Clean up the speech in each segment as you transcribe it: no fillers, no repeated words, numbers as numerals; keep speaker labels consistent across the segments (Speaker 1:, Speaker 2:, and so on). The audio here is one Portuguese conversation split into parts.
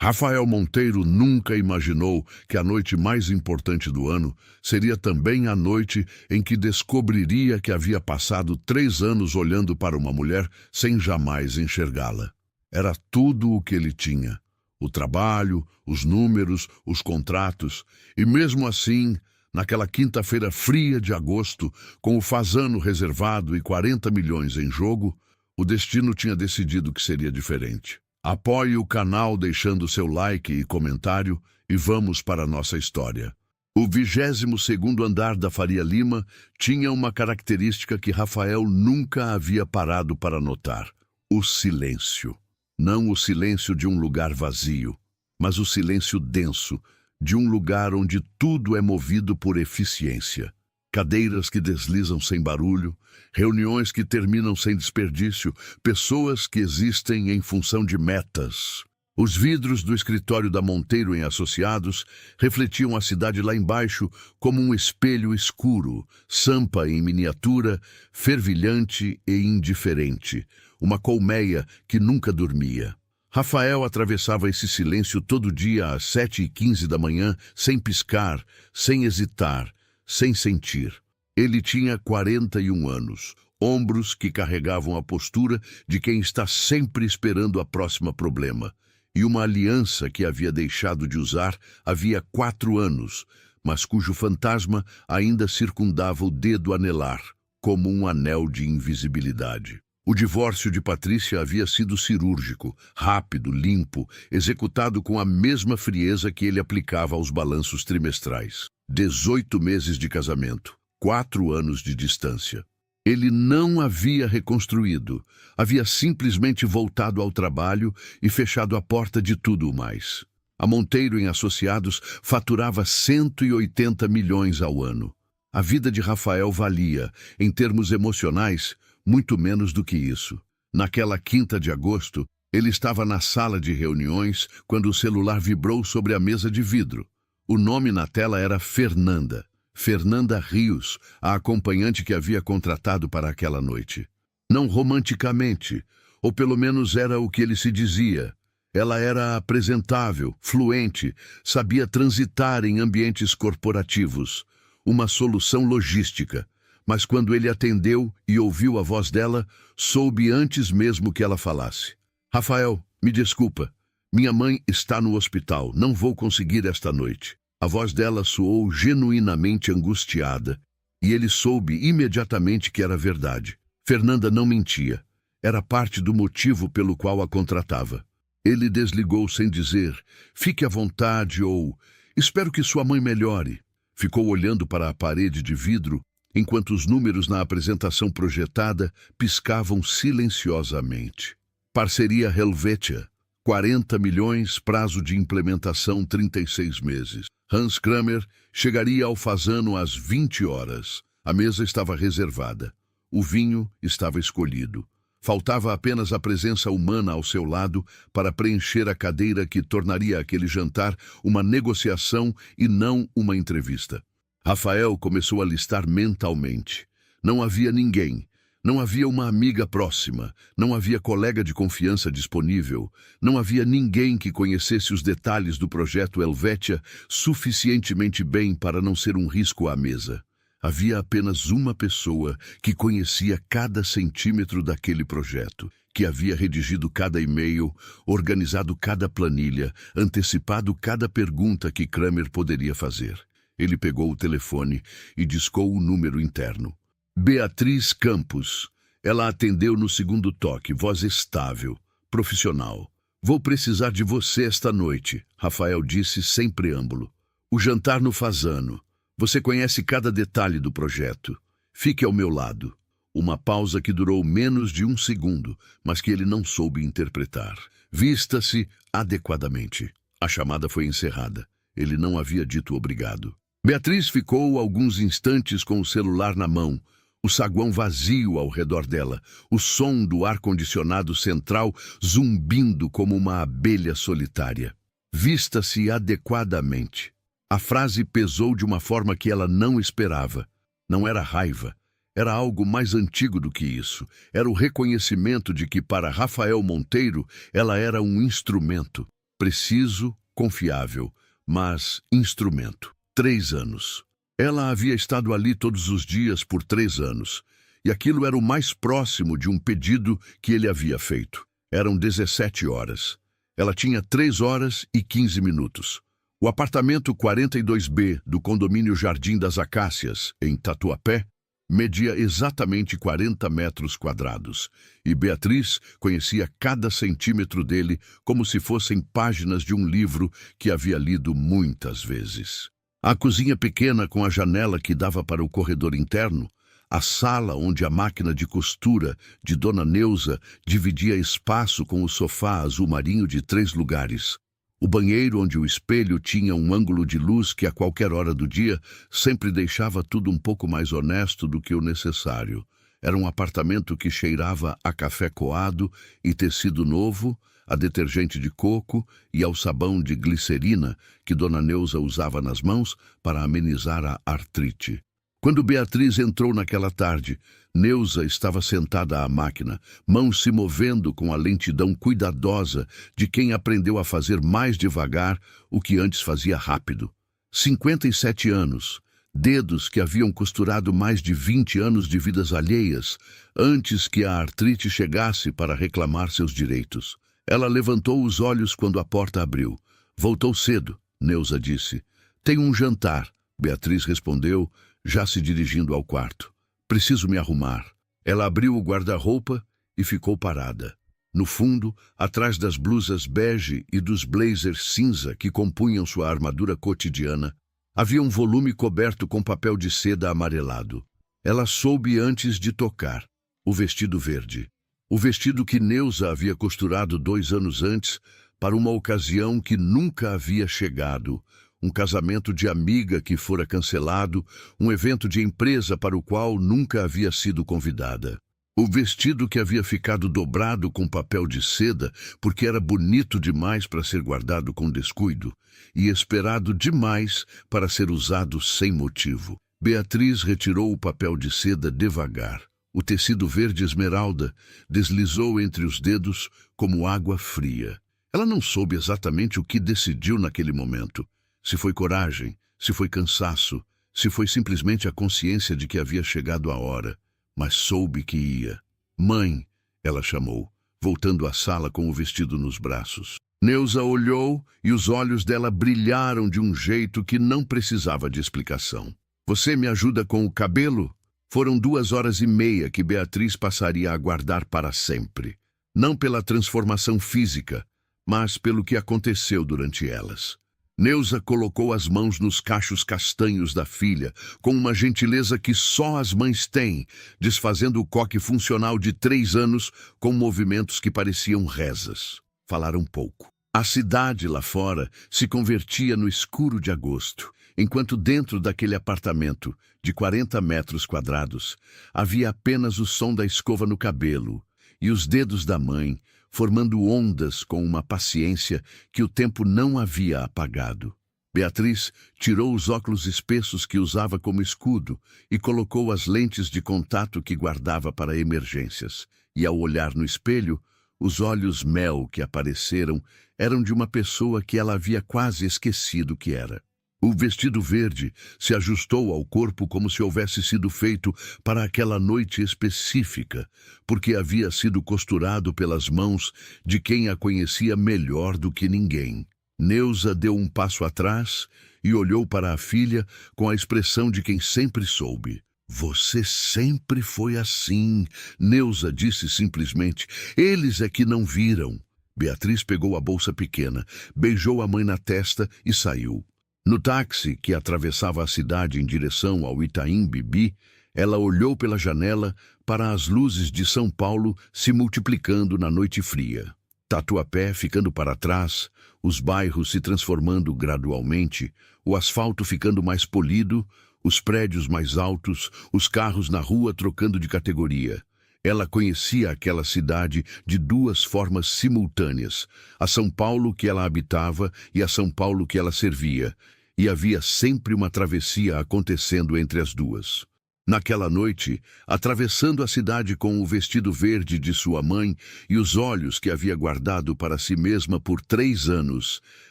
Speaker 1: Rafael Monteiro nunca imaginou que a noite mais importante do ano seria também a noite em que descobriria que havia passado 3 anos olhando para uma mulher sem jamais enxergá-la. Era tudo o que ele tinha: o trabalho, os números, os contratos, e mesmo assim, naquela quinta-feira fria de agosto, com o fazano reservado e 40 milhões em jogo, o destino tinha decidido que seria diferente. Apoie o canal deixando seu like e comentário e vamos para a nossa história. O 22º andar da Faria Lima tinha uma característica que Rafael nunca havia parado para notar: o silêncio. Não o silêncio de um lugar vazio, mas o silêncio denso de um lugar onde tudo é movido por eficiência. Cadeiras que deslizam sem barulho, reuniões que terminam sem desperdício, pessoas que existem em função de metas. Os vidros do escritório da Monteiro em Associados refletiam a cidade lá embaixo como um espelho escuro, Sampa em miniatura, fervilhante e indiferente, uma colmeia que nunca dormia. Rafael atravessava esse silêncio todo dia às 7h15 da manhã, sem piscar, sem hesitar, sem sentir. Ele tinha 41 anos, ombros que carregavam a postura de quem está sempre esperando a próxima problema, e uma aliança que havia deixado de usar havia 4 anos, mas cujo fantasma ainda circundava o dedo anelar, como um anel de invisibilidade. O divórcio de Patrícia havia sido cirúrgico, rápido, limpo, executado com a mesma frieza que ele aplicava aos balanços trimestrais. 18 meses de casamento, 4 anos de distância. Ele não havia reconstruído, havia simplesmente voltado ao trabalho e fechado a porta de tudo o mais. A Monteiro em Associados faturava 180 milhões ao ano. A vida de Rafael valia, em termos emocionais, muito menos do que isso. Naquela quinta de agosto, ele estava na sala de reuniões quando o celular vibrou sobre a mesa de vidro. O nome na tela era Fernanda. Fernanda Rios, a acompanhante que havia contratado para aquela noite. Não romanticamente, ou pelo menos era o que ele se dizia. Ela era apresentável, fluente, sabia transitar em ambientes corporativos. Uma solução logística. Mas quando ele atendeu e ouviu a voz dela, soube antes mesmo que ela falasse. Rafael, me desculpa. Minha mãe está no hospital, não vou conseguir esta noite. A voz dela soou genuinamente angustiada, e ele soube imediatamente que era verdade. Fernanda não mentia. Era parte do motivo pelo qual a contratava. Ele desligou sem dizer, fique à vontade ou, espero que sua mãe melhore. Ficou olhando para a parede de vidro, enquanto os números na apresentação projetada piscavam silenciosamente. Parceria Helvetia. 40 milhões, prazo de implementação 36 meses. Hans Kramer chegaria ao Fazano às 20 horas. A mesa estava reservada. O vinho estava escolhido. Faltava apenas a presença humana ao seu lado para preencher a cadeira que tornaria aquele jantar uma negociação e não uma entrevista. Rafael começou a listar mentalmente. Não havia ninguém. Não havia uma amiga próxima, não havia colega de confiança disponível, não havia ninguém que conhecesse os detalhes do projeto Helvetia suficientemente bem para não ser um risco à mesa. Havia apenas uma pessoa que conhecia cada centímetro daquele projeto, que havia redigido cada e-mail, organizado cada planilha, antecipado cada pergunta que Kramer poderia fazer. Ele pegou o telefone e discou o número interno. Beatriz Campos. Ela atendeu no segundo toque, voz estável, profissional. Vou precisar de você esta noite, Rafael disse sem preâmbulo. O jantar no Fazano. Você conhece cada detalhe do projeto. Fique ao meu lado. Uma pausa que durou menos de 1 segundo, mas que ele não soube interpretar. Vista-se adequadamente. A chamada foi encerrada. Ele não havia dito obrigado. Beatriz ficou alguns instantes com o celular na mão, o saguão vazio ao redor dela, o som do ar-condicionado central zumbindo como uma abelha solitária. Vista-se adequadamente. A frase pesou de uma forma que ela não esperava. Não era raiva. Era algo mais antigo do que isso. Era o reconhecimento de que, para Rafael Monteiro, ela era um instrumento. Preciso, confiável, mas instrumento. 3 anos. Ela havia estado ali todos os dias por 3 anos, e aquilo era o mais próximo de um pedido que ele havia feito. Eram 17 horas. Ela tinha 3 horas e 15 minutos. O apartamento 42B do condomínio Jardim das Acácias, em Tatuapé, media exatamente 40 metros quadrados, e Beatriz conhecia cada centímetro dele como se fossem páginas de um livro que havia lido muitas vezes. A cozinha pequena com a janela que dava para o corredor interno, a sala onde a máquina de costura de Dona Neuza dividia espaço com o sofá azul marinho de 3 lugares, o banheiro onde o espelho tinha um ângulo de luz que a qualquer hora do dia sempre deixava tudo um pouco mais honesto do que o necessário. Era um apartamento que cheirava a café coado e tecido novo, a detergente de coco e ao sabão de glicerina que Dona Neuza usava nas mãos para amenizar a artrite. Quando Beatriz entrou naquela tarde, Neuza estava sentada à máquina, mãos se movendo com a lentidão cuidadosa de quem aprendeu a fazer mais devagar o que antes fazia rápido. 57 anos, dedos que haviam costurado mais de 20 anos de vidas alheias, antes que a artrite chegasse para reclamar seus direitos. Ela levantou os olhos quando a porta abriu. Voltou cedo, Neuza disse. Tem um jantar, Beatriz respondeu, já se dirigindo ao quarto. Preciso me arrumar. Ela abriu o guarda-roupa e ficou parada. No fundo, atrás das blusas bege e dos blazers cinza que compunham sua armadura cotidiana, havia um volume coberto com papel de seda amarelado. Ela soube antes de tocar. O vestido verde. O vestido que Neuza havia costurado 2 anos antes para uma ocasião que nunca havia chegado. Um casamento de amiga que fora cancelado, um evento de empresa para o qual nunca havia sido convidada. O vestido que havia ficado dobrado com papel de seda porque era bonito demais para ser guardado com descuido e esperado demais para ser usado sem motivo. Beatriz retirou o papel de seda devagar. O tecido verde esmeralda deslizou entre os dedos como água fria. Ela não soube exatamente o que decidiu naquele momento. Se foi coragem, se foi cansaço, se foi simplesmente a consciência de que havia chegado a hora, mas soube que ia. Mãe, ela chamou, voltando à sala com o vestido nos braços. Neuza olhou e os olhos dela brilharam de um jeito que não precisava de explicação. Você me ajuda com o cabelo? Foram 2 horas e meia que Beatriz passaria a aguardar para sempre. Não pela transformação física, mas pelo que aconteceu durante elas. Neuza colocou as mãos nos cachos castanhos da filha, com uma gentileza que só as mães têm, desfazendo o coque funcional de 3 anos com movimentos que pareciam rezas. Falaram pouco. A cidade lá fora se convertia no escuro de agosto, enquanto dentro daquele apartamento, de 40 metros quadrados, havia apenas o som da escova no cabelo e os dedos da mãe, formando ondas com uma paciência que o tempo não havia apagado. Beatriz tirou os óculos espessos que usava como escudo e colocou as lentes de contato que guardava para emergências. E ao olhar no espelho, os olhos mel que apareceram eram de uma pessoa que ela havia quase esquecido que era. O vestido verde se ajustou ao corpo como se houvesse sido feito para aquela noite específica, porque havia sido costurado pelas mãos de quem a conhecia melhor do que ninguém. Neuza deu um passo atrás e olhou para a filha com a expressão de quem sempre soube. Você sempre foi assim, Neuza disse simplesmente. Eles é que não viram. Beatriz pegou a bolsa pequena, beijou a mãe na testa e saiu. No táxi que atravessava a cidade em direção ao Itaim Bibi, ela olhou pela janela para as luzes de São Paulo se multiplicando na noite fria. Tatuapé ficando para trás, os bairros se transformando gradualmente, o asfalto ficando mais polido, os prédios mais altos, os carros na rua trocando de categoria. Ela conhecia aquela cidade de 2 formas simultâneas, a São Paulo que ela habitava e a São Paulo que ela servia, e havia sempre uma travessia acontecendo entre as duas. Naquela noite, atravessando a cidade com o vestido verde de sua mãe e os olhos que havia guardado para si mesma por 3 anos,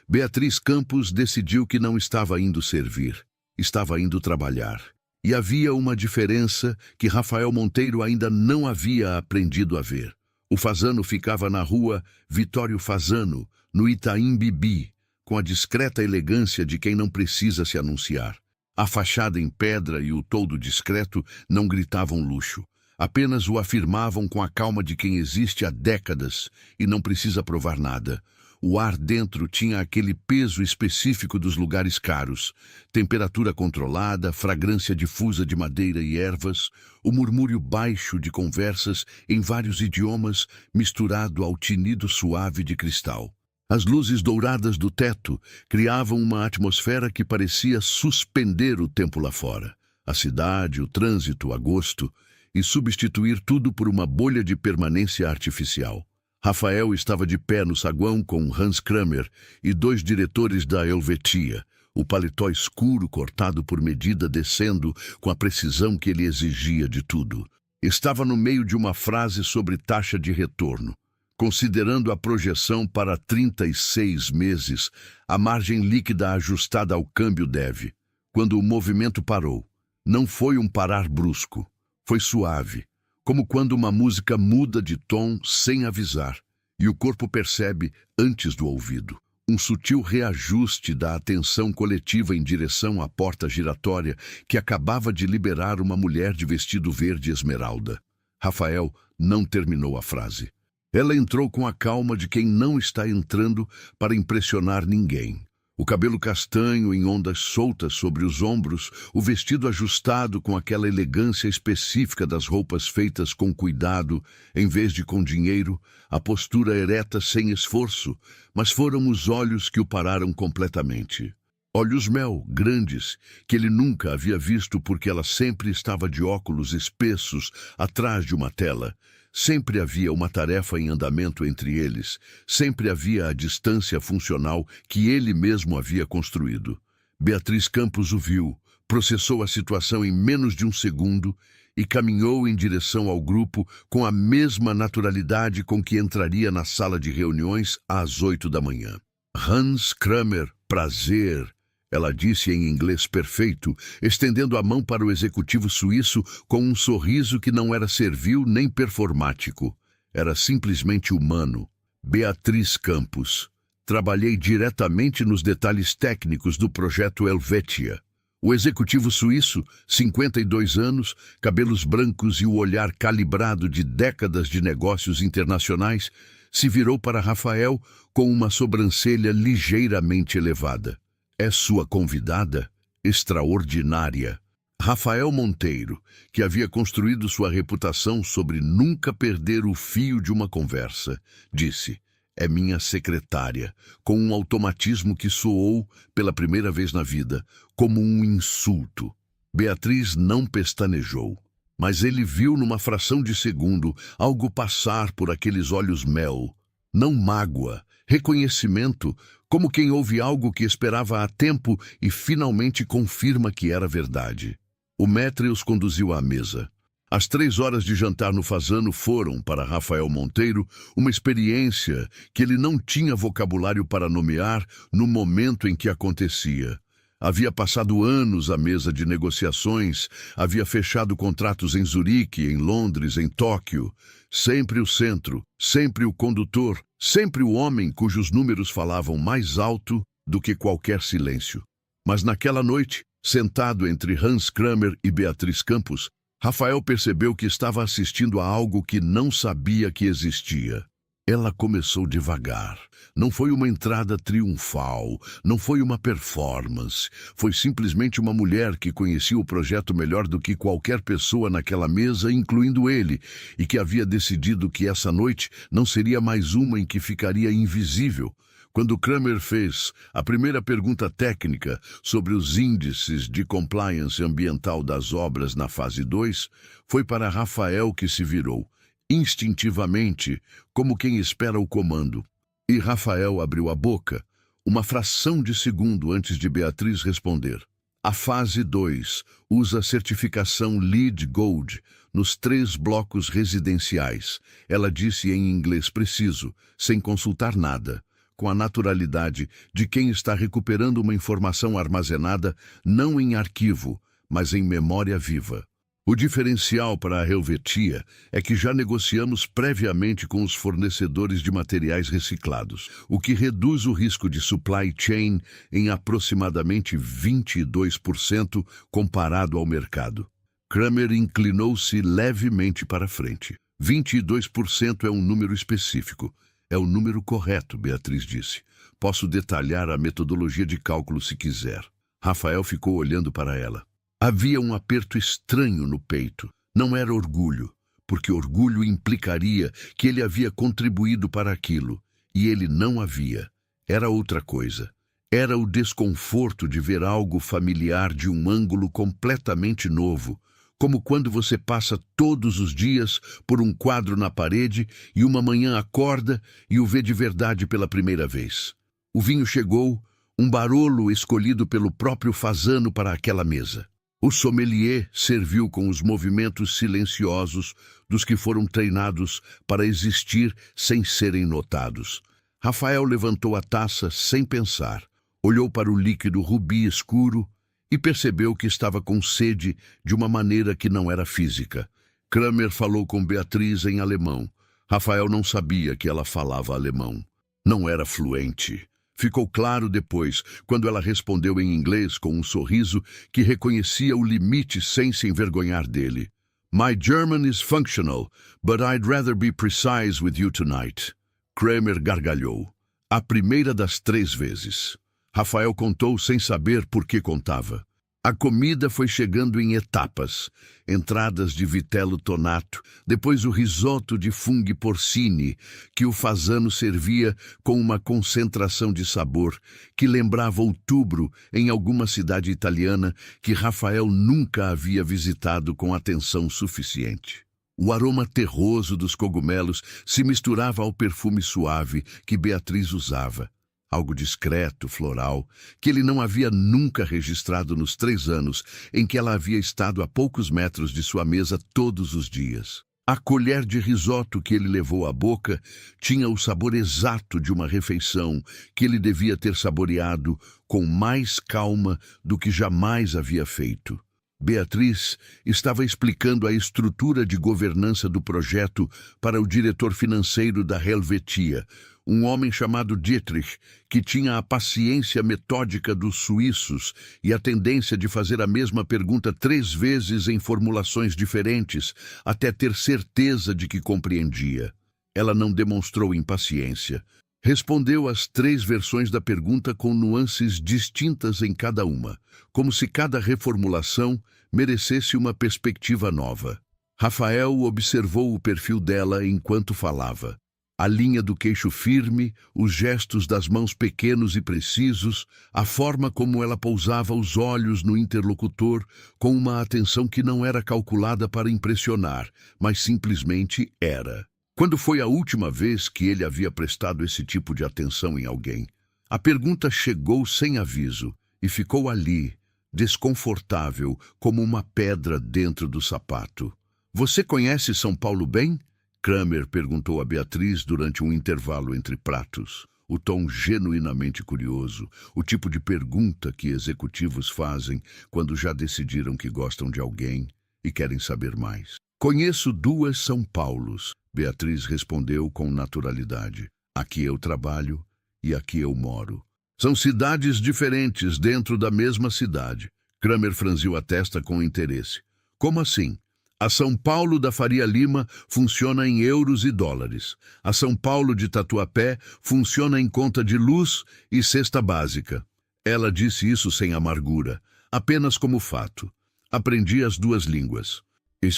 Speaker 1: Beatriz Campos decidiu que não estava indo servir, estava indo trabalhar. E havia uma diferença que Rafael Monteiro ainda não havia aprendido a ver. O Fazano ficava na rua Vitório Fazano, no Itaim Bibi, com a discreta elegância de quem não precisa se anunciar. A fachada em pedra e o toldo discreto não gritavam luxo, apenas o afirmavam com a calma de quem existe há décadas e não precisa provar nada. O ar dentro tinha aquele peso específico dos lugares caros, temperatura controlada, fragrância difusa de madeira e ervas, o murmúrio baixo de conversas em vários idiomas misturado ao tinido suave de cristal. As luzes douradas do teto criavam uma atmosfera que parecia suspender o tempo lá fora, a cidade, o trânsito, a gosto, e substituir tudo por uma bolha de permanência artificial. Rafael estava de pé no saguão com Hans Kramer e 2 diretores da Helvetia, o paletó escuro cortado por medida descendo com a precisão que ele exigia de tudo. Estava no meio de uma frase sobre taxa de retorno. Considerando a projeção para 36 meses, a margem líquida ajustada ao câmbio deve. Quando o movimento parou, não foi um parar brusco, foi suave, como quando uma música muda de tom sem avisar, e o corpo percebe antes do ouvido. Um sutil reajuste da atenção coletiva em direção à porta giratória que acabava de liberar uma mulher de vestido verde esmeralda. Rafael não terminou a frase. Ela entrou com a calma de quem não está entrando para impressionar ninguém. O cabelo castanho em ondas soltas sobre os ombros, o vestido ajustado com aquela elegância específica das roupas feitas com cuidado, em vez de com dinheiro, a postura ereta sem esforço, mas foram os olhos que o pararam completamente. Olhos mel, grandes, que ele nunca havia visto porque ela sempre estava de óculos espessos atrás de uma tela. Sempre havia uma tarefa em andamento entre eles, sempre havia a distância funcional que ele mesmo havia construído. Beatriz Campos o viu, processou a situação em menos de um segundo e caminhou em direção ao grupo com a mesma naturalidade com que entraria na sala de reuniões às 8 da manhã. Hans Kramer, prazer, ela disse em inglês perfeito, estendendo a mão para o executivo suíço com um sorriso que não era servil nem performático. Era simplesmente humano. Beatriz Campos. Trabalhei diretamente nos detalhes técnicos do projeto Helvetia. O executivo suíço, 52 anos, cabelos brancos e o olhar calibrado de décadas de negócios internacionais, se virou para Rafael com uma sobrancelha ligeiramente elevada. É sua convidada? Extraordinária. Rafael Monteiro, que havia construído sua reputação sobre nunca perder o fio de uma conversa, disse, é minha secretária, com um automatismo que soou, pela primeira vez na vida, como um insulto. Beatriz não pestanejou, mas ele viu numa fração de segundo algo passar por aqueles olhos mel. Não mágoa, reconhecimento, como quem ouve algo que esperava há tempo e finalmente confirma que era verdade. O maître os conduziu à mesa. As 3 horas de jantar no Fazano foram, para Rafael Monteiro, uma experiência que ele não tinha vocabulário para nomear no momento em que acontecia. Havia passado anos à mesa de negociações, havia fechado contratos em Zurique, em Londres, em Tóquio. Sempre o centro, sempre o condutor, sempre o homem cujos números falavam mais alto do que qualquer silêncio. Mas naquela noite, sentado entre Hans Kramer e Beatriz Campos, Rafael percebeu que estava assistindo a algo que não sabia que existia. Ela começou devagar. Não foi uma entrada triunfal, não foi uma performance. Foi simplesmente uma mulher que conhecia o projeto melhor do que qualquer pessoa naquela mesa, incluindo ele, e que havia decidido que essa noite não seria mais uma em que ficaria invisível. Quando Kramer fez a primeira pergunta técnica sobre os índices de compliance ambiental das obras na fase 2, foi para Rafael que se virou, instintivamente, como quem espera o comando. E Rafael abriu a boca, uma fração de segundo antes de Beatriz responder. A fase 2 usa a certificação LEED Gold nos 3 blocos residenciais. Ela disse em inglês preciso, sem consultar nada, com a naturalidade de quem está recuperando uma informação armazenada não em arquivo, mas em memória viva. O diferencial para a Helvetia é que já negociamos previamente com os fornecedores de materiais reciclados, o que reduz o risco de supply chain em aproximadamente 22% comparado ao mercado. Kramer inclinou-se levemente para frente. 22% é um número específico. É o número correto, Beatriz disse. Posso detalhar a metodologia de cálculo se quiser. Rafael ficou olhando para ela. Havia um aperto estranho no peito. Não era orgulho, porque orgulho implicaria que ele havia contribuído para aquilo, e ele não havia. Era outra coisa. Era o desconforto de ver algo familiar de um ângulo completamente novo, como quando você passa todos os dias por um quadro na parede e uma manhã acorda e o vê de verdade pela primeira vez. O vinho chegou, um barolo escolhido pelo próprio Fasano para aquela mesa. O sommelier serviu com os movimentos silenciosos dos que foram treinados para existir sem serem notados. Rafael levantou a taça sem pensar, olhou para o líquido rubi escuro e percebeu que estava com sede de uma maneira que não era física. Kramer falou com Beatriz em alemão. Rafael não sabia que ela falava alemão. Não era fluente. Ficou claro depois, quando ela respondeu em inglês com um sorriso que reconhecia o limite sem se envergonhar dele. My German is functional, but I'd rather be precise with you tonight. Kramer gargalhou. A primeira das 3 vezes. Rafael contou sem saber por que contava. A comida foi chegando em etapas. Entradas de vitello tonato, depois o risoto de funghi porcini, que o Fasano servia com uma concentração de sabor que lembrava outubro em alguma cidade italiana que Rafael nunca havia visitado com atenção suficiente. O aroma terroso dos cogumelos se misturava ao perfume suave que Beatriz usava. Algo discreto, floral, que ele não havia nunca registrado nos 3 anos em que ela havia estado a poucos metros de sua mesa todos os dias. A colher de risoto que ele levou à boca tinha o sabor exato de uma refeição que ele devia ter saboreado com mais calma do que jamais havia feito. Beatriz estava explicando a estrutura de governança do projeto para o diretor financeiro da Helvetia, um homem chamado Dietrich, que tinha a paciência metódica dos suíços e a tendência de fazer a mesma pergunta 3 vezes em formulações diferentes, até ter certeza de que compreendia. Ela não demonstrou impaciência. Respondeu às 3 versões da pergunta com nuances distintas em cada uma, como se cada reformulação merecesse uma perspectiva nova. Rafael observou o perfil dela enquanto falava. A linha do queixo firme, os gestos das mãos pequenos e precisos, a forma como ela pousava os olhos no interlocutor com uma atenção que não era calculada para impressionar, mas simplesmente era. Quando foi a última vez que ele havia prestado esse tipo de atenção em alguém? A pergunta chegou sem aviso e ficou ali, desconfortável, como uma pedra dentro do sapato. Você conhece São Paulo bem? Kramer perguntou a Beatriz durante um intervalo entre pratos, o tom genuinamente curioso, o tipo de pergunta que executivos fazem quando já decidiram que gostam de alguém e querem saber mais. Conheço 2 São Paulos, Beatriz respondeu com naturalidade. Aqui eu trabalho e aqui eu moro. São cidades diferentes dentro da mesma cidade. Kramer franziu a testa com interesse. Como assim? A São Paulo da Faria Lima funciona em euros e dólares. A São Paulo de Tatuapé funciona em conta de luz e cesta básica. Ela disse isso sem amargura, apenas como fato. Aprendi as 2 línguas.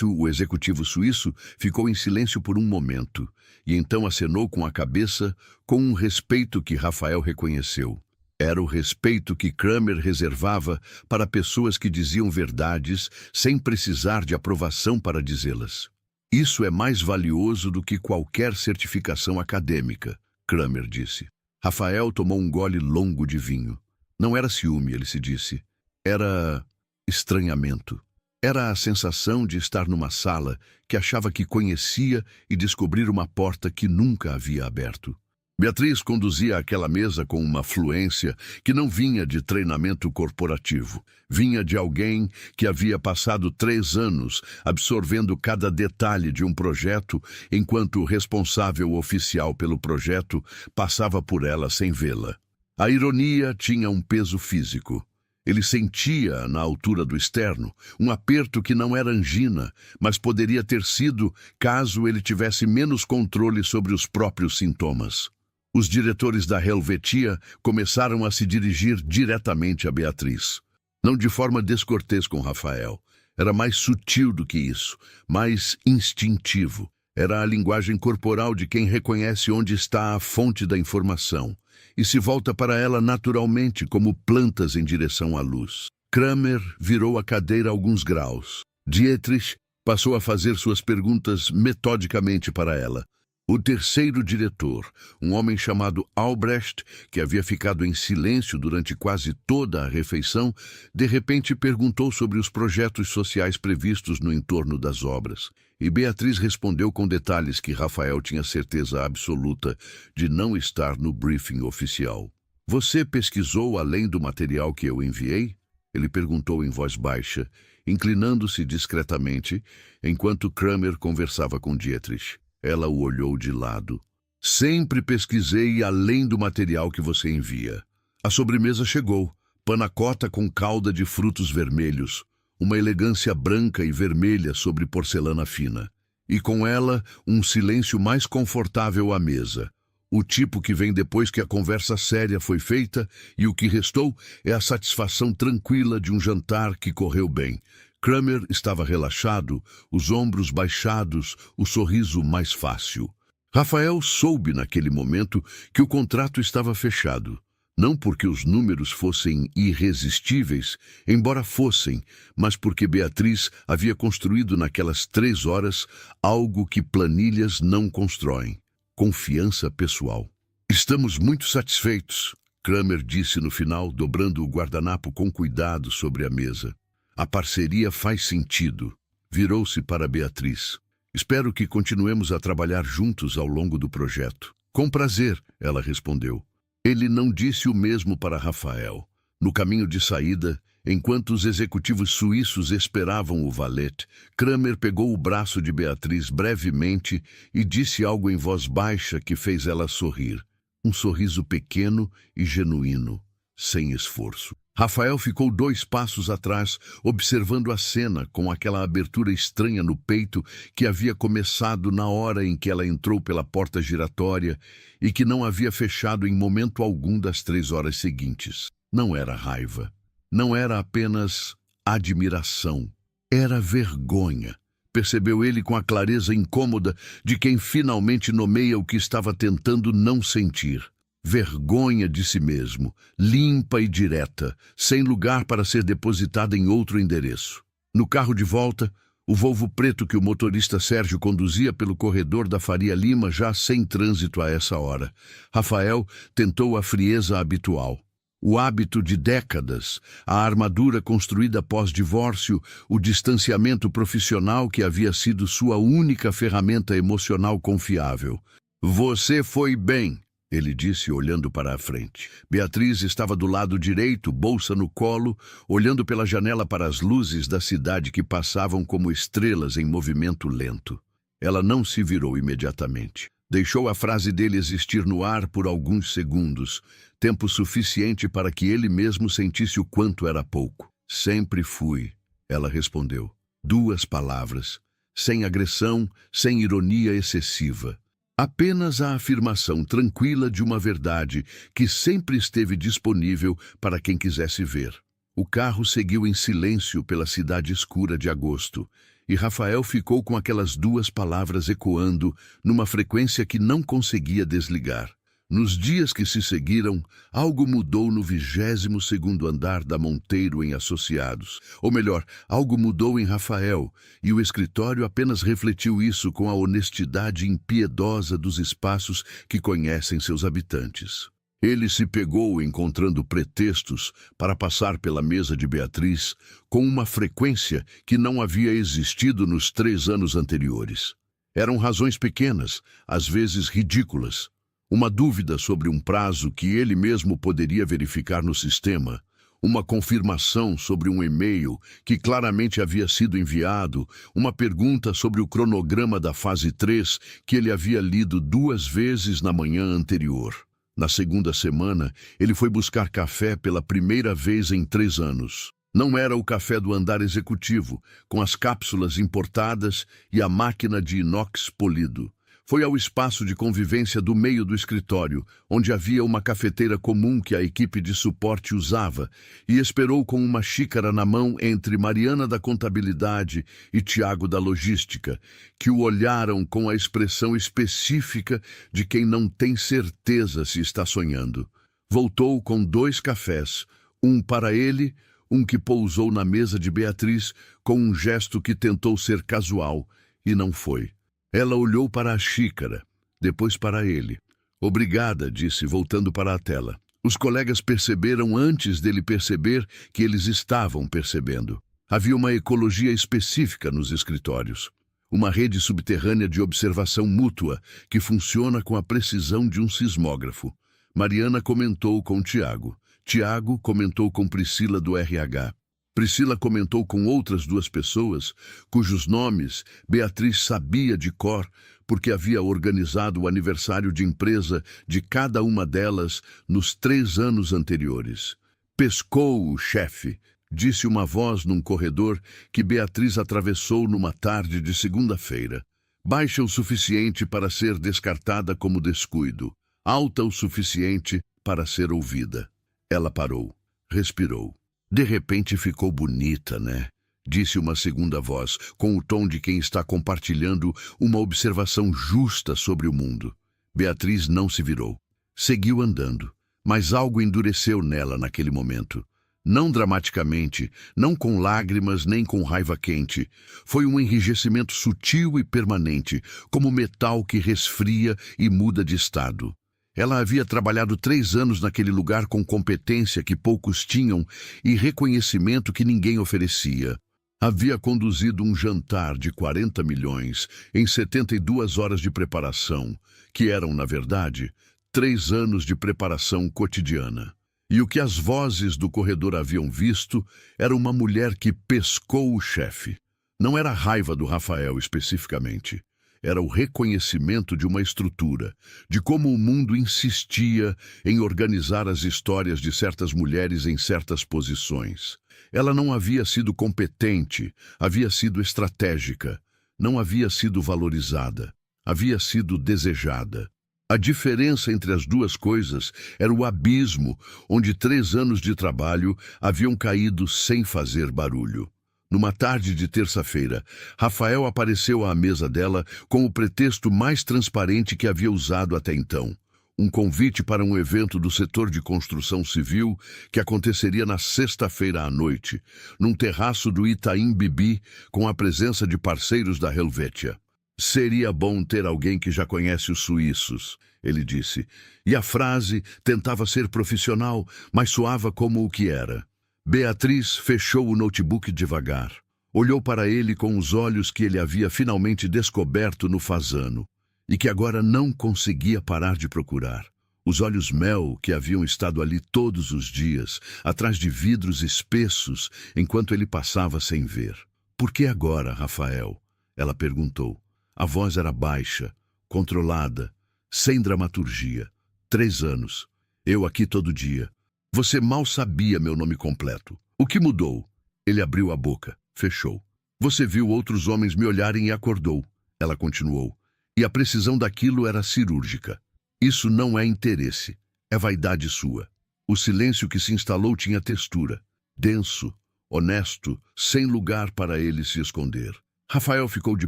Speaker 1: O executivo suíço ficou em silêncio por um momento, e então acenou com a cabeça com um respeito que Rafael reconheceu. Era o respeito que Kramer reservava para pessoas que diziam verdades sem precisar de aprovação para dizê-las. Isso é mais valioso do que qualquer certificação acadêmica, Kramer disse. Rafael tomou um gole longo de vinho. Não era ciúme, ele se disse. Era estranhamento. Era a sensação de estar numa sala que achava que conhecia e descobrir uma porta que nunca havia aberto. Beatriz conduzia aquela mesa com uma fluência que não vinha de treinamento corporativo. Vinha de alguém que havia passado 3 anos absorvendo cada detalhe de um projeto, enquanto o responsável oficial pelo projeto passava por ela sem vê-la. A ironia tinha um peso físico. Ele sentia, na altura do externo, um aperto que não era angina, mas poderia ter sido caso ele tivesse menos controle sobre os próprios sintomas. Os diretores da Helvetia começaram a se dirigir diretamente a Beatriz. Não de forma descortês com Rafael. Era mais sutil do que isso, mais instintivo. Era a linguagem corporal de quem reconhece onde está a fonte da informação e se volta para ela naturalmente como plantas em direção à luz. Kramer virou a cadeira alguns graus. Dietrich passou a fazer suas perguntas metodicamente para ela. O terceiro diretor, um homem chamado Albrecht, que havia ficado em silêncio durante quase toda a refeição, de repente perguntou sobre os projetos sociais previstos no entorno das obras. E Beatriz respondeu com detalhes que Rafael tinha certeza absoluta de não estar no briefing oficial. "Você pesquisou além do material que eu enviei?" Ele perguntou em voz baixa, inclinando-se discretamente, enquanto Kramer conversava com Dietrich. Ela o olhou de lado. "Sempre pesquisei além do material que você envia." A sobremesa chegou, panacota com calda de frutos vermelhos, uma elegância branca e vermelha sobre porcelana fina. E com ela, um silêncio mais confortável à mesa. O tipo que vem depois que a conversa séria foi feita e o que restou é a satisfação tranquila de um jantar que correu bem. Kramer estava relaxado, os ombros baixados, o sorriso mais fácil. Rafael soube naquele momento que o contrato estava fechado. Não porque os números fossem irresistíveis, embora fossem, mas porque Beatriz havia construído naquelas 3 horas algo que planilhas não constroem: confiança pessoal. "Estamos muito satisfeitos", Kramer disse no final, dobrando o guardanapo com cuidado sobre a mesa. "A parceria faz sentido." Virou-se para Beatriz. "Espero que continuemos a trabalhar juntos ao longo do projeto." "Com prazer", ela respondeu. Ele não disse o mesmo para Rafael. No caminho de saída, enquanto os executivos suíços esperavam o valete, Kramer pegou o braço de Beatriz brevemente e disse algo em voz baixa que fez ela sorrir. Um sorriso pequeno e genuíno, sem esforço. Rafael ficou 2 passos atrás, observando a cena com aquela abertura estranha no peito que havia começado na hora em que ela entrou pela porta giratória e que não havia fechado em momento algum das 3 horas seguintes. Não era raiva. Não era apenas admiração. Era vergonha. Percebeu ele com a clareza incômoda de quem finalmente nomeia o que estava tentando não sentir. Vergonha de si mesmo, limpa e direta, sem lugar para ser depositada em outro endereço. No carro de volta, o Volvo preto que o motorista Sérgio conduzia pelo corredor da Faria Lima já sem trânsito a essa hora. Rafael tentou a frieza habitual. O hábito de décadas, a armadura construída pós-divórcio, o distanciamento profissional que havia sido sua única ferramenta emocional confiável. "Você foi bem", ele disse, olhando para a frente. Beatriz estava do lado direito, bolsa no colo, olhando pela janela para as luzes da cidade que passavam como estrelas em movimento lento. Ela não se virou imediatamente. Deixou a frase dele existir no ar por alguns segundos, tempo suficiente para que ele mesmo sentisse o quanto era pouco. "Sempre fui", ela respondeu. 2 palavras, sem agressão, sem ironia excessiva. Apenas a afirmação tranquila de uma verdade que sempre esteve disponível para quem quisesse ver. O carro seguiu em silêncio pela cidade escura de agosto, e Rafael ficou com aquelas 2 palavras ecoando numa frequência que não conseguia desligar. Nos dias que se seguiram, algo mudou no 22º andar da Monteiro em Associados. Ou melhor, algo mudou em Rafael, e o escritório apenas refletiu isso com a honestidade impiedosa dos espaços que conhecem seus habitantes. Ele se pegou encontrando pretextos para passar pela mesa de Beatriz com uma frequência que não havia existido nos 3 anos anteriores. Eram razões pequenas, às vezes ridículas. Uma dúvida sobre um prazo que ele mesmo poderia verificar no sistema, uma confirmação sobre um e-mail que claramente havia sido enviado, uma pergunta sobre o cronograma da fase 3 que ele havia lido 2 vezes na manhã anterior. Na segunda semana, ele foi buscar café pela primeira vez em 3 anos. Não era o café do andar executivo, com as cápsulas importadas e a máquina de inox polido. Foi ao espaço de convivência do meio do escritório, onde havia uma cafeteira comum que a equipe de suporte usava, e esperou com uma xícara na mão entre Mariana da contabilidade e Tiago da logística, que o olharam com a expressão específica de quem não tem certeza se está sonhando. Voltou com 2 cafés, um para ele, um que pousou na mesa de Beatriz com um gesto que tentou ser casual, e não foi. Ela olhou para a xícara, depois para ele. Obrigada, disse, voltando para a tela. Os colegas perceberam antes dele perceber que eles estavam percebendo. Havia uma ecologia específica nos escritórios. Uma rede subterrânea de observação mútua que funciona com a precisão de um sismógrafo. Mariana comentou com Tiago. Tiago comentou com Priscila do RH. Priscila comentou com outras 2 pessoas, cujos nomes Beatriz sabia de cor, porque havia organizado o aniversário de empresa de cada uma delas nos 3 anos anteriores. Pescou o chefe, disse uma voz num corredor que Beatriz atravessou numa tarde de segunda-feira. Baixa o suficiente para ser descartada como descuido, alta o suficiente para ser ouvida. Ela parou, respirou. De repente ficou bonita, né? Disse uma segunda voz, com o tom de quem está compartilhando uma observação justa sobre o mundo. Beatriz não se virou. Seguiu andando, mas algo endureceu nela naquele momento. Não dramaticamente, não com lágrimas nem com raiva quente. Foi um enrijecimento sutil e permanente, como metal que resfria e muda de estado. Ela havia trabalhado 3 anos naquele lugar com competência que poucos tinham e reconhecimento que ninguém oferecia. Havia conduzido um jantar de 40 milhões em 72 horas de preparação, que eram, na verdade, 3 anos de preparação cotidiana. E o que as vozes do corredor haviam visto era uma mulher que pescou o chefe. Não era a raiva do Rafael especificamente. Era o reconhecimento de uma estrutura, de como o mundo insistia em organizar as histórias de certas mulheres em certas posições. Ela não havia sido competente, havia sido estratégica, não havia sido valorizada, havia sido desejada. A diferença entre as 2 coisas era o abismo onde 3 anos de trabalho haviam caído sem fazer barulho. Numa tarde de terça-feira, Rafael apareceu à mesa dela com o pretexto mais transparente que havia usado até então. Um convite para um evento do setor de construção civil que aconteceria na sexta-feira à noite, num terraço do Itaim Bibi, com a presença de parceiros da Helvetia. Seria bom ter alguém que já conhece os suíços, ele disse, e a frase tentava ser profissional, mas soava como o que era. Beatriz fechou o notebook devagar. Olhou para ele com os olhos que ele havia finalmente descoberto no fazano e que agora não conseguia parar de procurar. Os olhos mel que haviam estado ali todos os dias, atrás de vidros espessos, enquanto ele passava sem ver. Por que agora, Rafael? Ela perguntou. A voz era baixa, controlada, sem dramaturgia. 3 anos. Eu aqui todo dia. Você mal sabia meu nome completo. O que mudou? Ele abriu a boca, fechou. Você viu outros homens me olharem e acordou. Ela continuou. E a precisão daquilo era cirúrgica. Isso não é interesse, é vaidade sua. O silêncio que se instalou tinha textura. Denso, honesto, sem lugar para ele se esconder. Rafael ficou de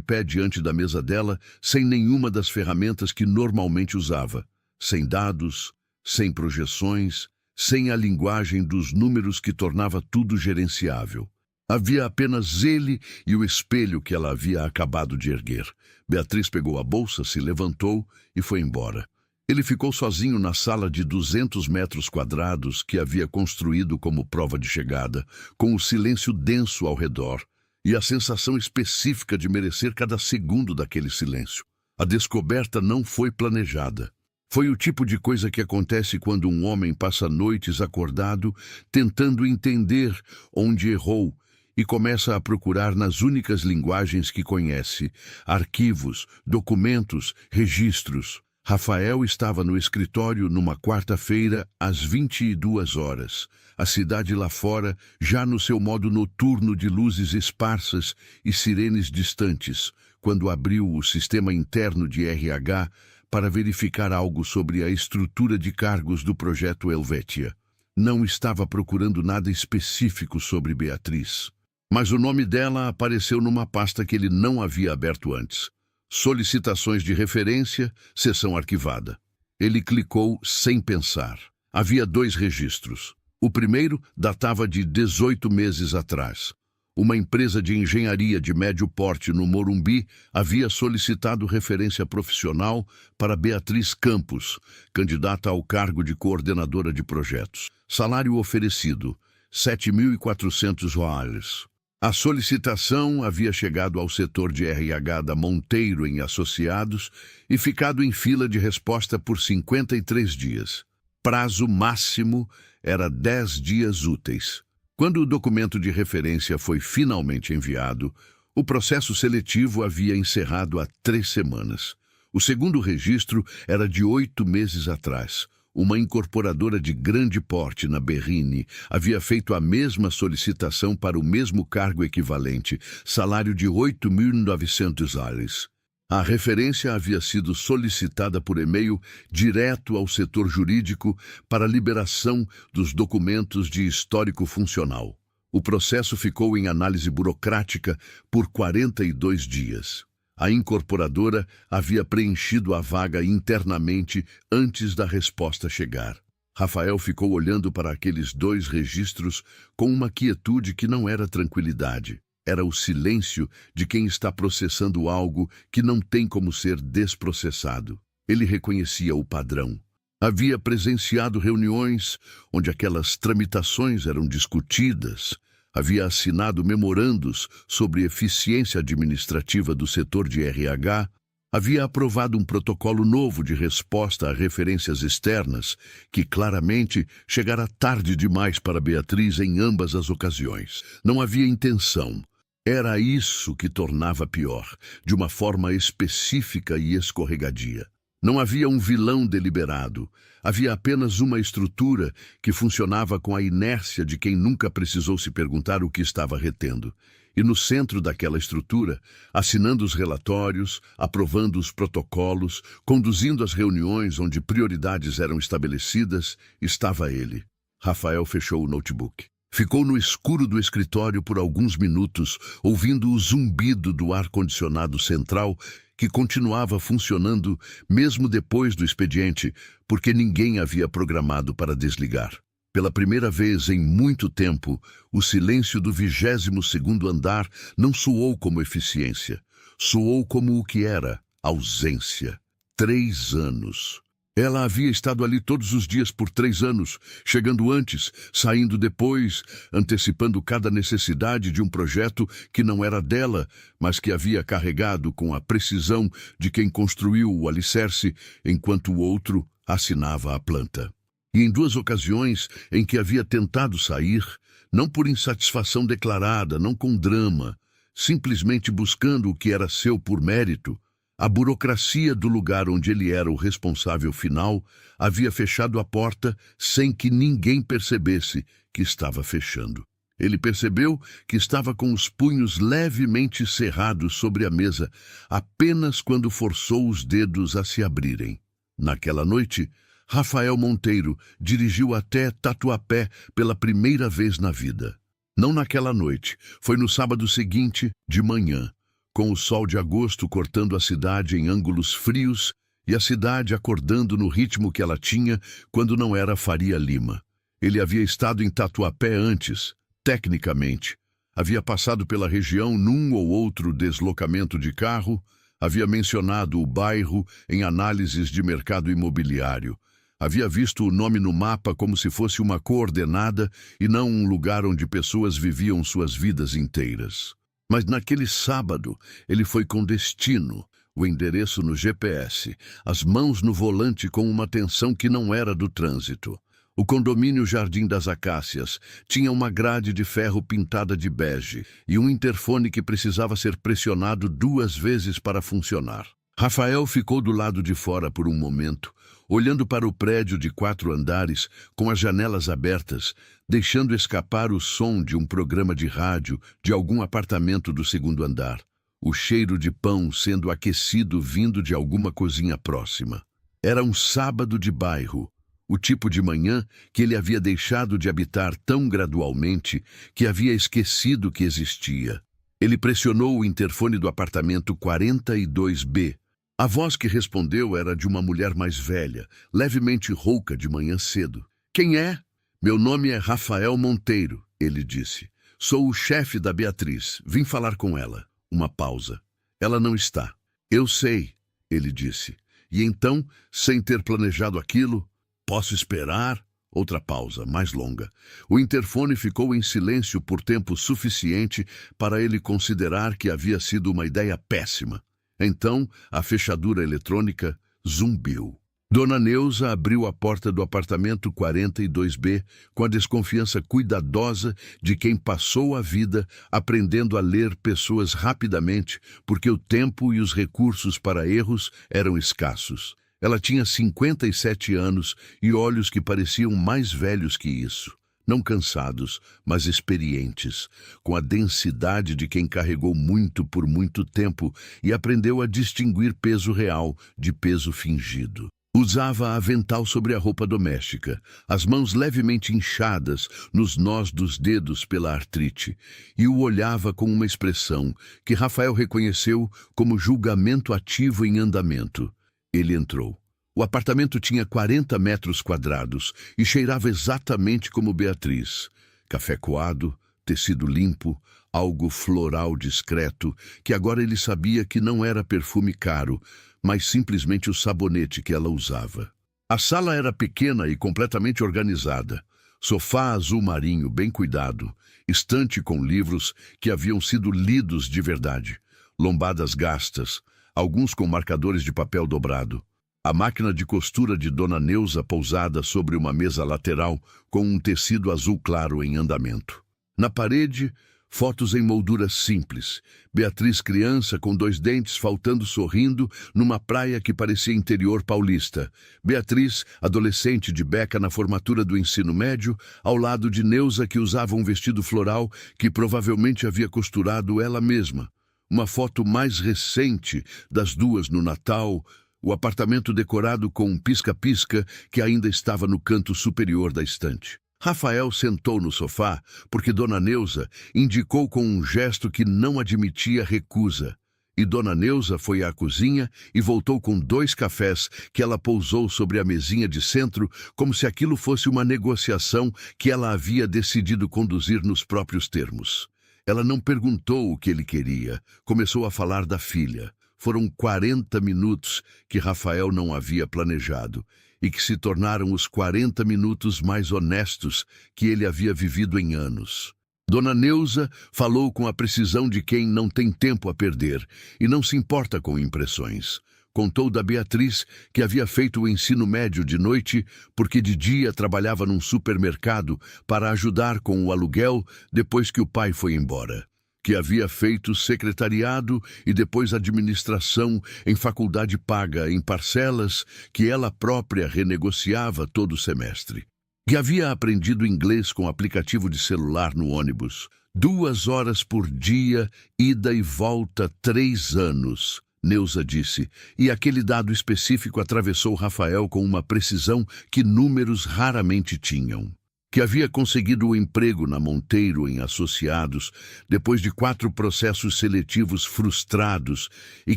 Speaker 1: pé diante da mesa dela, sem nenhuma das ferramentas que normalmente usava. Sem dados, sem projeções, sem a linguagem dos números que tornava tudo gerenciável. Havia apenas ele e o espelho que ela havia acabado de erguer. Beatriz pegou a bolsa, se levantou e foi embora. Ele ficou sozinho na sala de 200 metros quadrados que havia construído como prova de chegada, com o silêncio denso ao redor e a sensação específica de merecer cada segundo daquele silêncio. A descoberta não foi planejada. Foi o tipo de coisa que acontece quando um homem passa noites acordado, tentando entender onde errou e começa a procurar nas únicas linguagens que conhece: arquivos, documentos, registros. Rafael estava no escritório numa quarta-feira, às 22 horas. A cidade lá fora, já no seu modo noturno de luzes esparsas e sirenes distantes, quando abriu o sistema interno de RH para verificar algo sobre a estrutura de cargos do projeto Helvetia. Não estava procurando nada específico sobre Beatriz, mas o nome dela apareceu numa pasta que ele não havia aberto antes. Solicitações de referência, seção arquivada. Ele clicou sem pensar. Havia 2 registros. O primeiro datava de 18 meses atrás. Uma empresa de engenharia de médio porte no Morumbi havia solicitado referência profissional para Beatriz Campos, candidata ao cargo de coordenadora de projetos. Salário oferecido, R$ 7.400. A solicitação havia chegado ao setor de RH da Monteiro em Associados e ficado em fila de resposta por 53 dias. Prazo máximo era 10 dias úteis. Quando o documento de referência foi finalmente enviado, o processo seletivo havia encerrado há 3 semanas. O segundo registro era de 8 meses atrás. Uma incorporadora de grande porte na Berrini havia feito a mesma solicitação para o mesmo cargo equivalente, salário de $8.900. A referência havia sido solicitada por e-mail direto ao setor jurídico para liberação dos documentos de histórico funcional. O processo ficou em análise burocrática por 42 dias. A incorporadora havia preenchido a vaga internamente antes da resposta chegar. Rafael ficou olhando para aqueles 2 registros com uma quietude que não era tranquilidade. Era o silêncio de quem está processando algo que não tem como ser desprocessado. Ele reconhecia o padrão. Havia presenciado reuniões onde aquelas tramitações eram discutidas. Havia assinado memorandos sobre eficiência administrativa do setor de RH, havia aprovado um protocolo novo de resposta a referências externas, que claramente chegara tarde demais para Beatriz em ambas as ocasiões. Não havia intenção. Era isso que tornava pior, de uma forma específica e escorregadia. Não havia um vilão deliberado. Havia apenas uma estrutura que funcionava com a inércia de quem nunca precisou se perguntar o que estava retendo. E no centro daquela estrutura, assinando os relatórios, aprovando os protocolos, conduzindo as reuniões onde prioridades eram estabelecidas, estava ele. Rafael fechou o notebook. Ficou no escuro do escritório por alguns minutos, ouvindo o zumbido do ar-condicionado central que continuava funcionando mesmo depois do expediente, porque ninguém havia programado para desligar. Pela primeira vez em muito tempo, o silêncio do 22º andar não soou como eficiência. Soou como o que era: ausência. 3 anos. Ela havia estado ali todos os dias por 3 anos, chegando antes, saindo depois, antecipando cada necessidade de um projeto que não era dela, mas que havia carregado com a precisão de quem construiu o alicerce, enquanto o outro assinava a planta. E em 2 ocasiões em que havia tentado sair, não por insatisfação declarada, não com drama, simplesmente buscando o que era seu por mérito, a burocracia do lugar onde ele era o responsável final havia fechado a porta sem que ninguém percebesse que estava fechando. Ele percebeu que estava com os punhos levemente cerrados sobre a mesa, apenas quando forçou os dedos a se abrirem. Naquela noite, Rafael Monteiro dirigiu até Tatuapé pela primeira vez na vida. Não naquela noite, foi no sábado seguinte, de manhã, com o sol de agosto cortando a cidade em ângulos frios e a cidade acordando no ritmo que ela tinha quando não era Faria Lima. Ele havia estado em Tatuapé antes, tecnicamente. Havia passado pela região num ou outro deslocamento de carro, Havia mencionado o bairro em análises de mercado imobiliário. Havia visto o nome no mapa como se fosse uma coordenada e não um lugar onde pessoas viviam suas vidas inteiras. Mas naquele sábado, ele foi com destino, o endereço no GPS, as mãos no volante com uma tensão que não era do trânsito. O condomínio Jardim das Acácias tinha uma grade de ferro pintada de bege e um interfone que precisava ser pressionado 2 vezes para funcionar. Rafael ficou do lado de fora por um momento, olhando para o prédio de 4 andares com as janelas abertas, deixando escapar o som de um programa de rádio de algum apartamento do 2º andar. O cheiro de pão sendo aquecido vindo de alguma cozinha próxima. Era um sábado de bairro, o tipo de manhã que ele havia deixado de habitar tão gradualmente que havia esquecido que existia. Ele pressionou o interfone do apartamento 42B. A voz que respondeu era de uma mulher mais velha, levemente rouca de manhã cedo. "Quem é?" "Meu nome é Rafael Monteiro", ele disse. "Sou o chefe da Beatriz. Vim falar com ela." Uma pausa. "Ela não está." "Eu sei", ele disse. E então, sem ter planejado aquilo, "Posso esperar?" Outra pausa, mais longa. O interfone ficou em silêncio por tempo suficiente para ele considerar que havia sido uma ideia péssima. Então, a fechadura eletrônica zumbiu. Dona Neuza abriu a porta do apartamento 42B com a desconfiança cuidadosa de quem passou a vida aprendendo a ler pessoas rapidamente, porque o tempo e os recursos para erros eram escassos. Ela tinha 57 anos e olhos que pareciam mais velhos que isso. Não cansados, mas experientes, com a densidade de quem carregou muito por muito tempo e aprendeu a distinguir peso real de peso fingido. Usava avental sobre a roupa doméstica, as mãos levemente inchadas nos nós dos dedos pela artrite, e o olhava com uma expressão que Rafael reconheceu como julgamento ativo em andamento. Ele entrou. O apartamento tinha 40 metros quadrados e cheirava exatamente como Beatriz. Café coado, tecido limpo, algo floral discreto, que agora ele sabia que não era perfume caro, mas simplesmente o sabonete que ela usava. A sala era pequena e completamente organizada. Sofá azul marinho bem cuidado, estante com livros que haviam sido lidos de verdade, lombadas gastas, alguns com marcadores de papel dobrado. A máquina de costura de Dona Neuza pousada sobre uma mesa lateral com um tecido azul claro em andamento. Na parede, fotos em moldura simples. Beatriz criança com 2 dentes faltando sorrindo numa praia que parecia interior paulista. Beatriz, adolescente de beca na formatura do ensino médio, ao lado de Neuza que usava um vestido floral que provavelmente havia costurado ela mesma. Uma foto mais recente das duas no Natal, o apartamento decorado com um pisca-pisca que ainda estava no canto superior da estante. Rafael sentou no sofá porque Dona Neuza indicou com um gesto que não admitia recusa. E Dona Neuza foi à cozinha e voltou com 2 cafés que ela pousou sobre a mesinha de centro como se aquilo fosse uma negociação que ela havia decidido conduzir nos próprios termos. Ela não perguntou o que ele queria, começou a falar da filha. Foram 40 minutos que Rafael não havia planejado e que se tornaram os 40 minutos mais honestos que ele havia vivido em anos. Dona Neuza falou com a precisão de quem não tem tempo a perder e não se importa com impressões. Contou da Beatriz, que havia feito o ensino médio de noite porque de dia trabalhava num supermercado para ajudar com o aluguel depois que o pai foi embora. Que havia feito secretariado e depois administração em faculdade paga em parcelas que ela própria renegociava todo semestre. Que havia aprendido inglês com aplicativo de celular no ônibus. 2 horas por dia, ida e volta 3 anos, Neuza disse, e aquele dado específico atravessou Rafael com uma precisão que números raramente tinham. Que havia conseguido o emprego na Monteiro em Associados depois de 4 processos seletivos frustrados e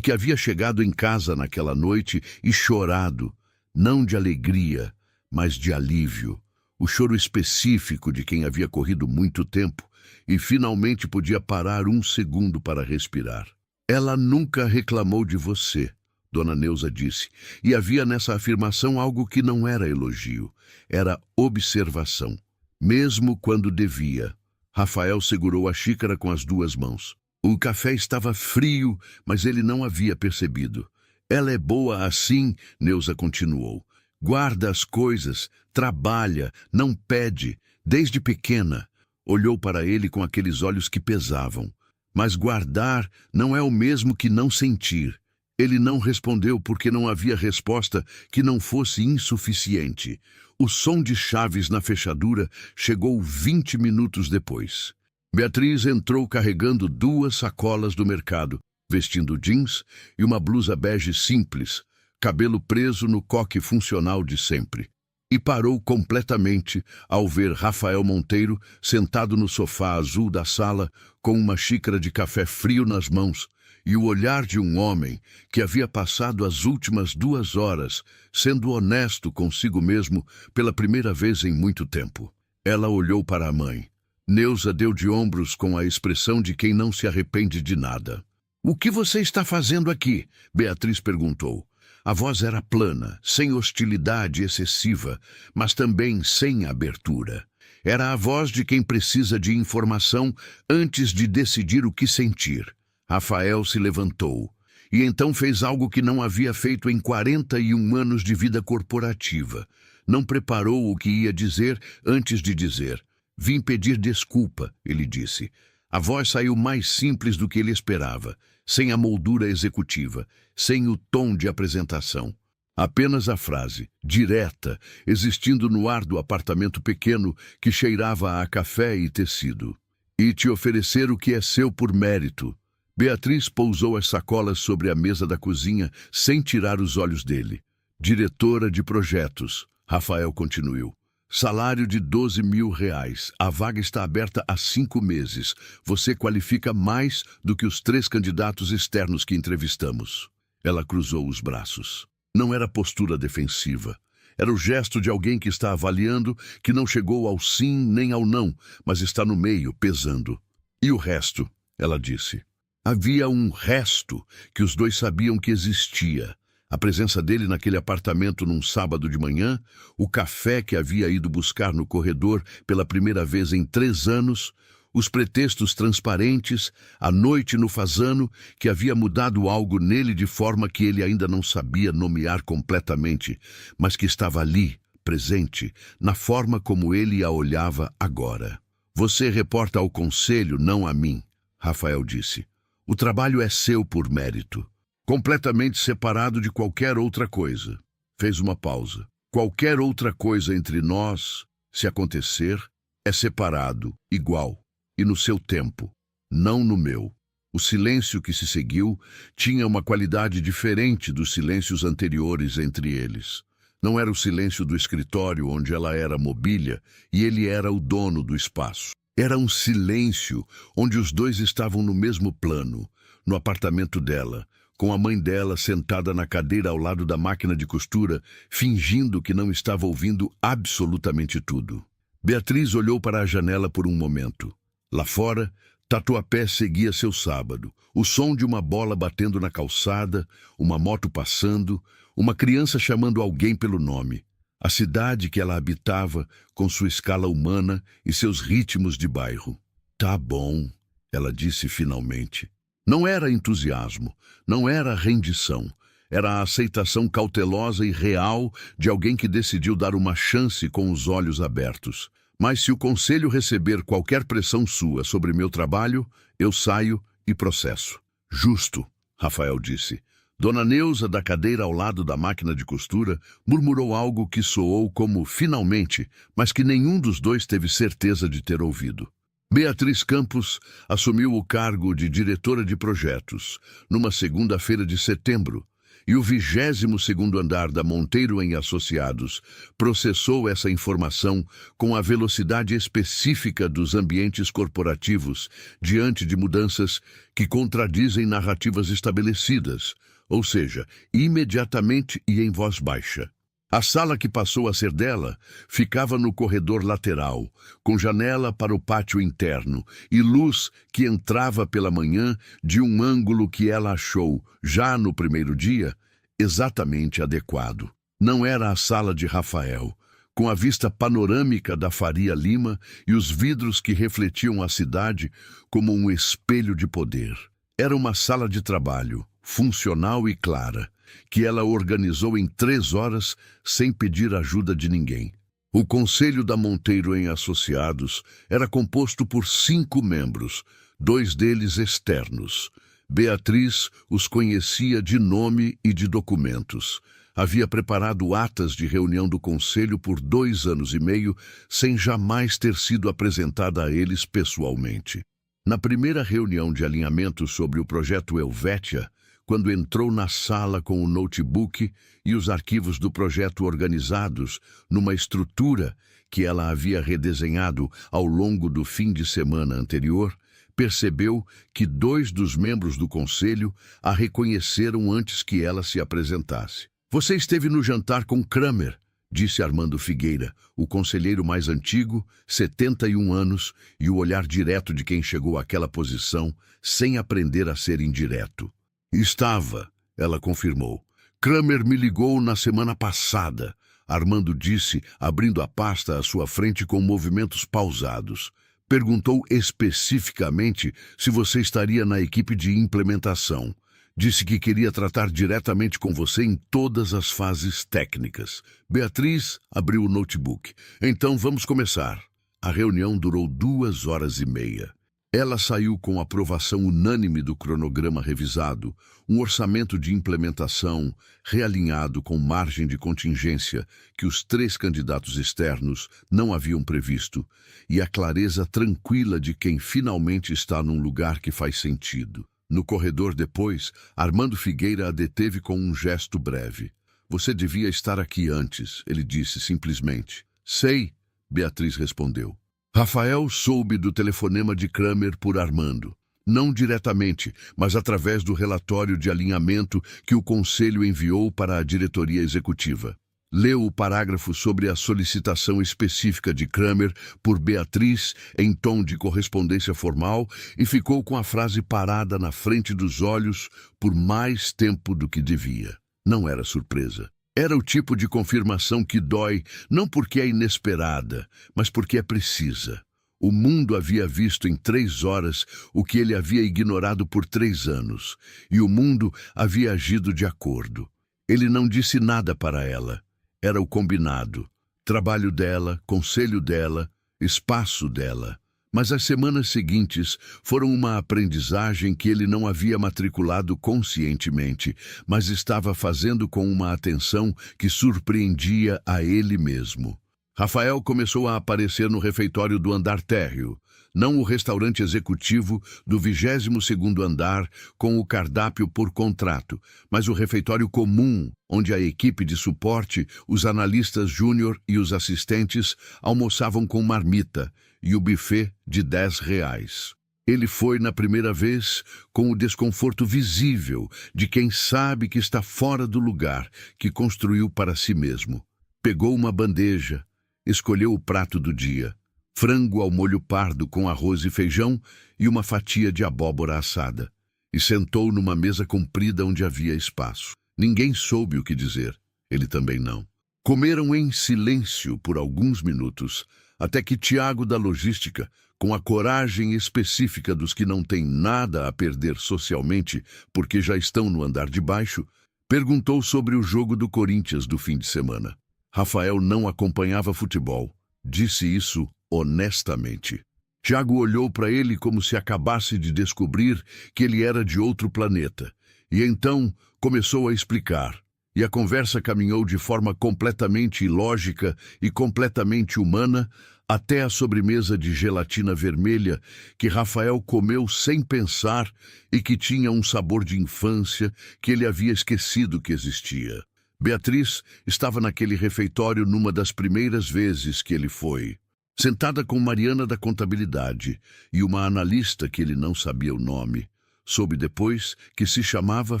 Speaker 1: que havia chegado em casa naquela noite e chorado, não de alegria, mas de alívio, o choro específico de quem havia corrido muito tempo e finalmente podia parar 1 segundo para respirar. Ela nunca reclamou de você, Dona Neuza disse, e havia nessa afirmação algo que não era elogio, era observação. Mesmo quando devia. Rafael segurou a xícara com as duas mãos. O café estava frio, mas ele não havia percebido. Ela é boa assim, Neuza continuou. Guarda as coisas, trabalha, não pede, desde pequena. Olhou para ele com aqueles olhos que pesavam. Mas guardar não é o mesmo que não sentir. Ele não respondeu porque não havia resposta que não fosse insuficiente. O som de chaves na fechadura chegou 20 minutos depois. Beatriz entrou carregando 2 sacolas do mercado, vestindo jeans e uma blusa bege simples, cabelo preso no coque funcional de sempre. E parou completamente ao ver Rafael Monteiro sentado no sofá azul da sala com uma xícara de café frio nas mãos e o olhar de um homem que havia passado as últimas 2 horas sendo honesto consigo mesmo pela primeira vez em muito tempo. Ela olhou para a mãe. Neuza deu de ombros com a expressão de quem não se arrepende de nada. "O que você está fazendo aqui?" Beatriz perguntou. A voz era plana, sem hostilidade excessiva, mas também sem abertura. Era a voz de quem precisa de informação antes de decidir o que sentir. Rafael se levantou e então fez algo que não havia feito em 41 anos de vida corporativa. Não preparou o que ia dizer antes de dizer. "Vim pedir desculpa", ele disse. A voz saiu mais simples do que ele esperava, sem a moldura executiva, sem o tom de apresentação. Apenas a frase, direta, existindo no ar do apartamento pequeno que cheirava a café e tecido. "E te oferecer o que é seu por mérito." Beatriz pousou as sacolas sobre a mesa da cozinha sem tirar os olhos dele. "Diretora de projetos", Rafael continuou. "Salário de R$ 12.000. A vaga está aberta há 5 meses. Você qualifica mais do que os 3 candidatos externos que entrevistamos." Ela cruzou os braços. Não era postura defensiva. Era o gesto de alguém que está avaliando, que não chegou ao sim nem ao não, mas está no meio, pesando. "E o resto?" ela disse. Havia um resto que os dois sabiam que existia. A presença dele naquele apartamento num sábado de manhã, o café que havia ido buscar no corredor pela primeira vez em 3 anos, os pretextos transparentes, a noite no Fasano, que havia mudado algo nele de forma que ele ainda não sabia nomear completamente, mas que estava ali, presente, na forma como ele a olhava agora. "Você reporta ao conselho, não a mim", Rafael disse. "O trabalho é seu por mérito. Completamente separado de qualquer outra coisa." Fez uma pausa. "Qualquer outra coisa entre nós, se acontecer, é separado, igual, e no seu tempo, não no meu." O silêncio que se seguiu tinha uma qualidade diferente dos silêncios anteriores entre eles. Não era o silêncio do escritório onde ela era mobília e ele era o dono do espaço. Era um silêncio onde os dois estavam no mesmo plano, no apartamento dela, com a mãe dela sentada na cadeira ao lado da máquina de costura, fingindo que não estava ouvindo absolutamente tudo. Beatriz olhou para a janela por um momento. Lá fora, Tatuapé seguia seu sábado. O som de uma bola batendo na calçada, uma moto passando, uma criança chamando alguém pelo nome. A cidade que ela habitava, com sua escala humana e seus ritmos de bairro. "Tá bom", ela disse finalmente. Não era entusiasmo, não era rendição. Era a aceitação cautelosa e real de alguém que decidiu dar uma chance com os olhos abertos. "Mas se o conselho receber qualquer pressão sua sobre meu trabalho, eu saio e processo." "Justo", Rafael disse. Dona Neuza, da cadeira ao lado da máquina de costura, murmurou algo que soou como "finalmente", mas que nenhum dos dois teve certeza de ter ouvido. Beatriz Campos assumiu o cargo de diretora de projetos numa segunda-feira de setembro, e o 22º andar da Monteiro em Associados processou essa informação com a velocidade específica dos ambientes corporativos diante de mudanças que contradizem narrativas estabelecidas, ou seja, imediatamente e em voz baixa. A sala que passou a ser dela ficava no corredor lateral, com janela para o pátio interno e luz que entrava pela manhã de um ângulo que ela achou, já no primeiro dia, exatamente adequado. Não era a sala de Rafael, com a vista panorâmica da Faria Lima e os vidros que refletiam a cidade como um espelho de poder. Era uma sala de trabalho, funcional e clara, que ela organizou em 3 horas sem pedir ajuda de ninguém. O Conselho da Monteiro em Associados era composto por 5 membros, 2 deles externos. Beatriz os conhecia de nome e de documentos. Havia preparado atas de reunião do Conselho por 2 anos e meio, sem jamais ter sido apresentada a eles pessoalmente. Na primeira reunião de alinhamento sobre o projeto Helvétia, quando entrou na sala com o notebook e os arquivos do projeto organizados numa estrutura que ela havia redesenhado ao longo do fim de semana anterior, percebeu que 2 dos membros do conselho a reconheceram antes que ela se apresentasse. "Você esteve no jantar com Kramer", disse Armando Figueira, o conselheiro mais antigo, 71 anos, e o olhar direto de quem chegou àquela posição sem aprender a ser indireto. "Estava", ela confirmou. "Kramer me ligou na semana passada", Armando disse, abrindo a pasta à sua frente com movimentos pausados. "Perguntou especificamente se você estaria na equipe de implementação. Disse que queria tratar diretamente com você em todas as fases técnicas." Beatriz abriu o notebook. "Então vamos começar." A reunião durou 2 horas e meia. Ela saiu com aprovação unânime do cronograma revisado, um orçamento de implementação realinhado com margem de contingência que os 3 candidatos externos não haviam previsto, e a clareza tranquila de quem finalmente está num lugar que faz sentido. No corredor depois, Armando Figueira a deteve com um gesto breve. "Você devia estar aqui antes", ele disse simplesmente. "Sei", Beatriz respondeu. Rafael soube do telefonema de Kramer por Armando. Não diretamente, mas através do relatório de alinhamento que o Conselho enviou para a diretoria executiva. Leu o parágrafo sobre a solicitação específica de Kramer por Beatriz em tom de correspondência formal e ficou com a frase parada na frente dos olhos por mais tempo do que devia. Não era surpresa. Era o tipo de confirmação que dói, não porque é inesperada, mas porque é precisa. O mundo havia visto em 3 horas o que ele havia ignorado por 3 anos, e o mundo havia agido de acordo. Ele não disse nada para ela. Era o combinado. Trabalho dela, conselho dela, espaço dela. Mas as semanas seguintes foram uma aprendizagem que ele não havia matriculado conscientemente, mas estava fazendo com uma atenção que surpreendia a ele mesmo. Rafael começou a aparecer no refeitório do andar térreo, não o restaurante executivo do 22º andar com o cardápio por contrato, mas o refeitório comum, onde a equipe de suporte, os analistas júnior e os assistentes almoçavam com marmita, e o buffet de R$ 10. Ele foi na primeira vez com o desconforto visível de quem sabe que está fora do lugar que construiu para si mesmo. Pegou uma bandeja, escolheu o prato do dia, frango ao molho pardo com arroz e feijão e uma fatia de abóbora assada, e sentou numa mesa comprida onde havia espaço. Ninguém soube o que dizer, ele também não. Comeram em silêncio por alguns minutos, até que Tiago da Logística, com a coragem específica dos que não têm nada a perder socialmente porque já estão no andar de baixo, perguntou sobre o jogo do Corinthians do fim de semana. Rafael não acompanhava futebol, disse isso honestamente. Tiago olhou para ele como se acabasse de descobrir que ele era de outro planeta, e então começou a explicar. E a conversa caminhou de forma completamente ilógica e completamente humana até a sobremesa de gelatina vermelha que Rafael comeu sem pensar e que tinha um sabor de infância que ele havia esquecido que existia. Beatriz estava naquele refeitório numa das primeiras vezes que ele foi, sentada com Mariana da Contabilidade e uma analista que ele não sabia o nome. Soube depois que se chamava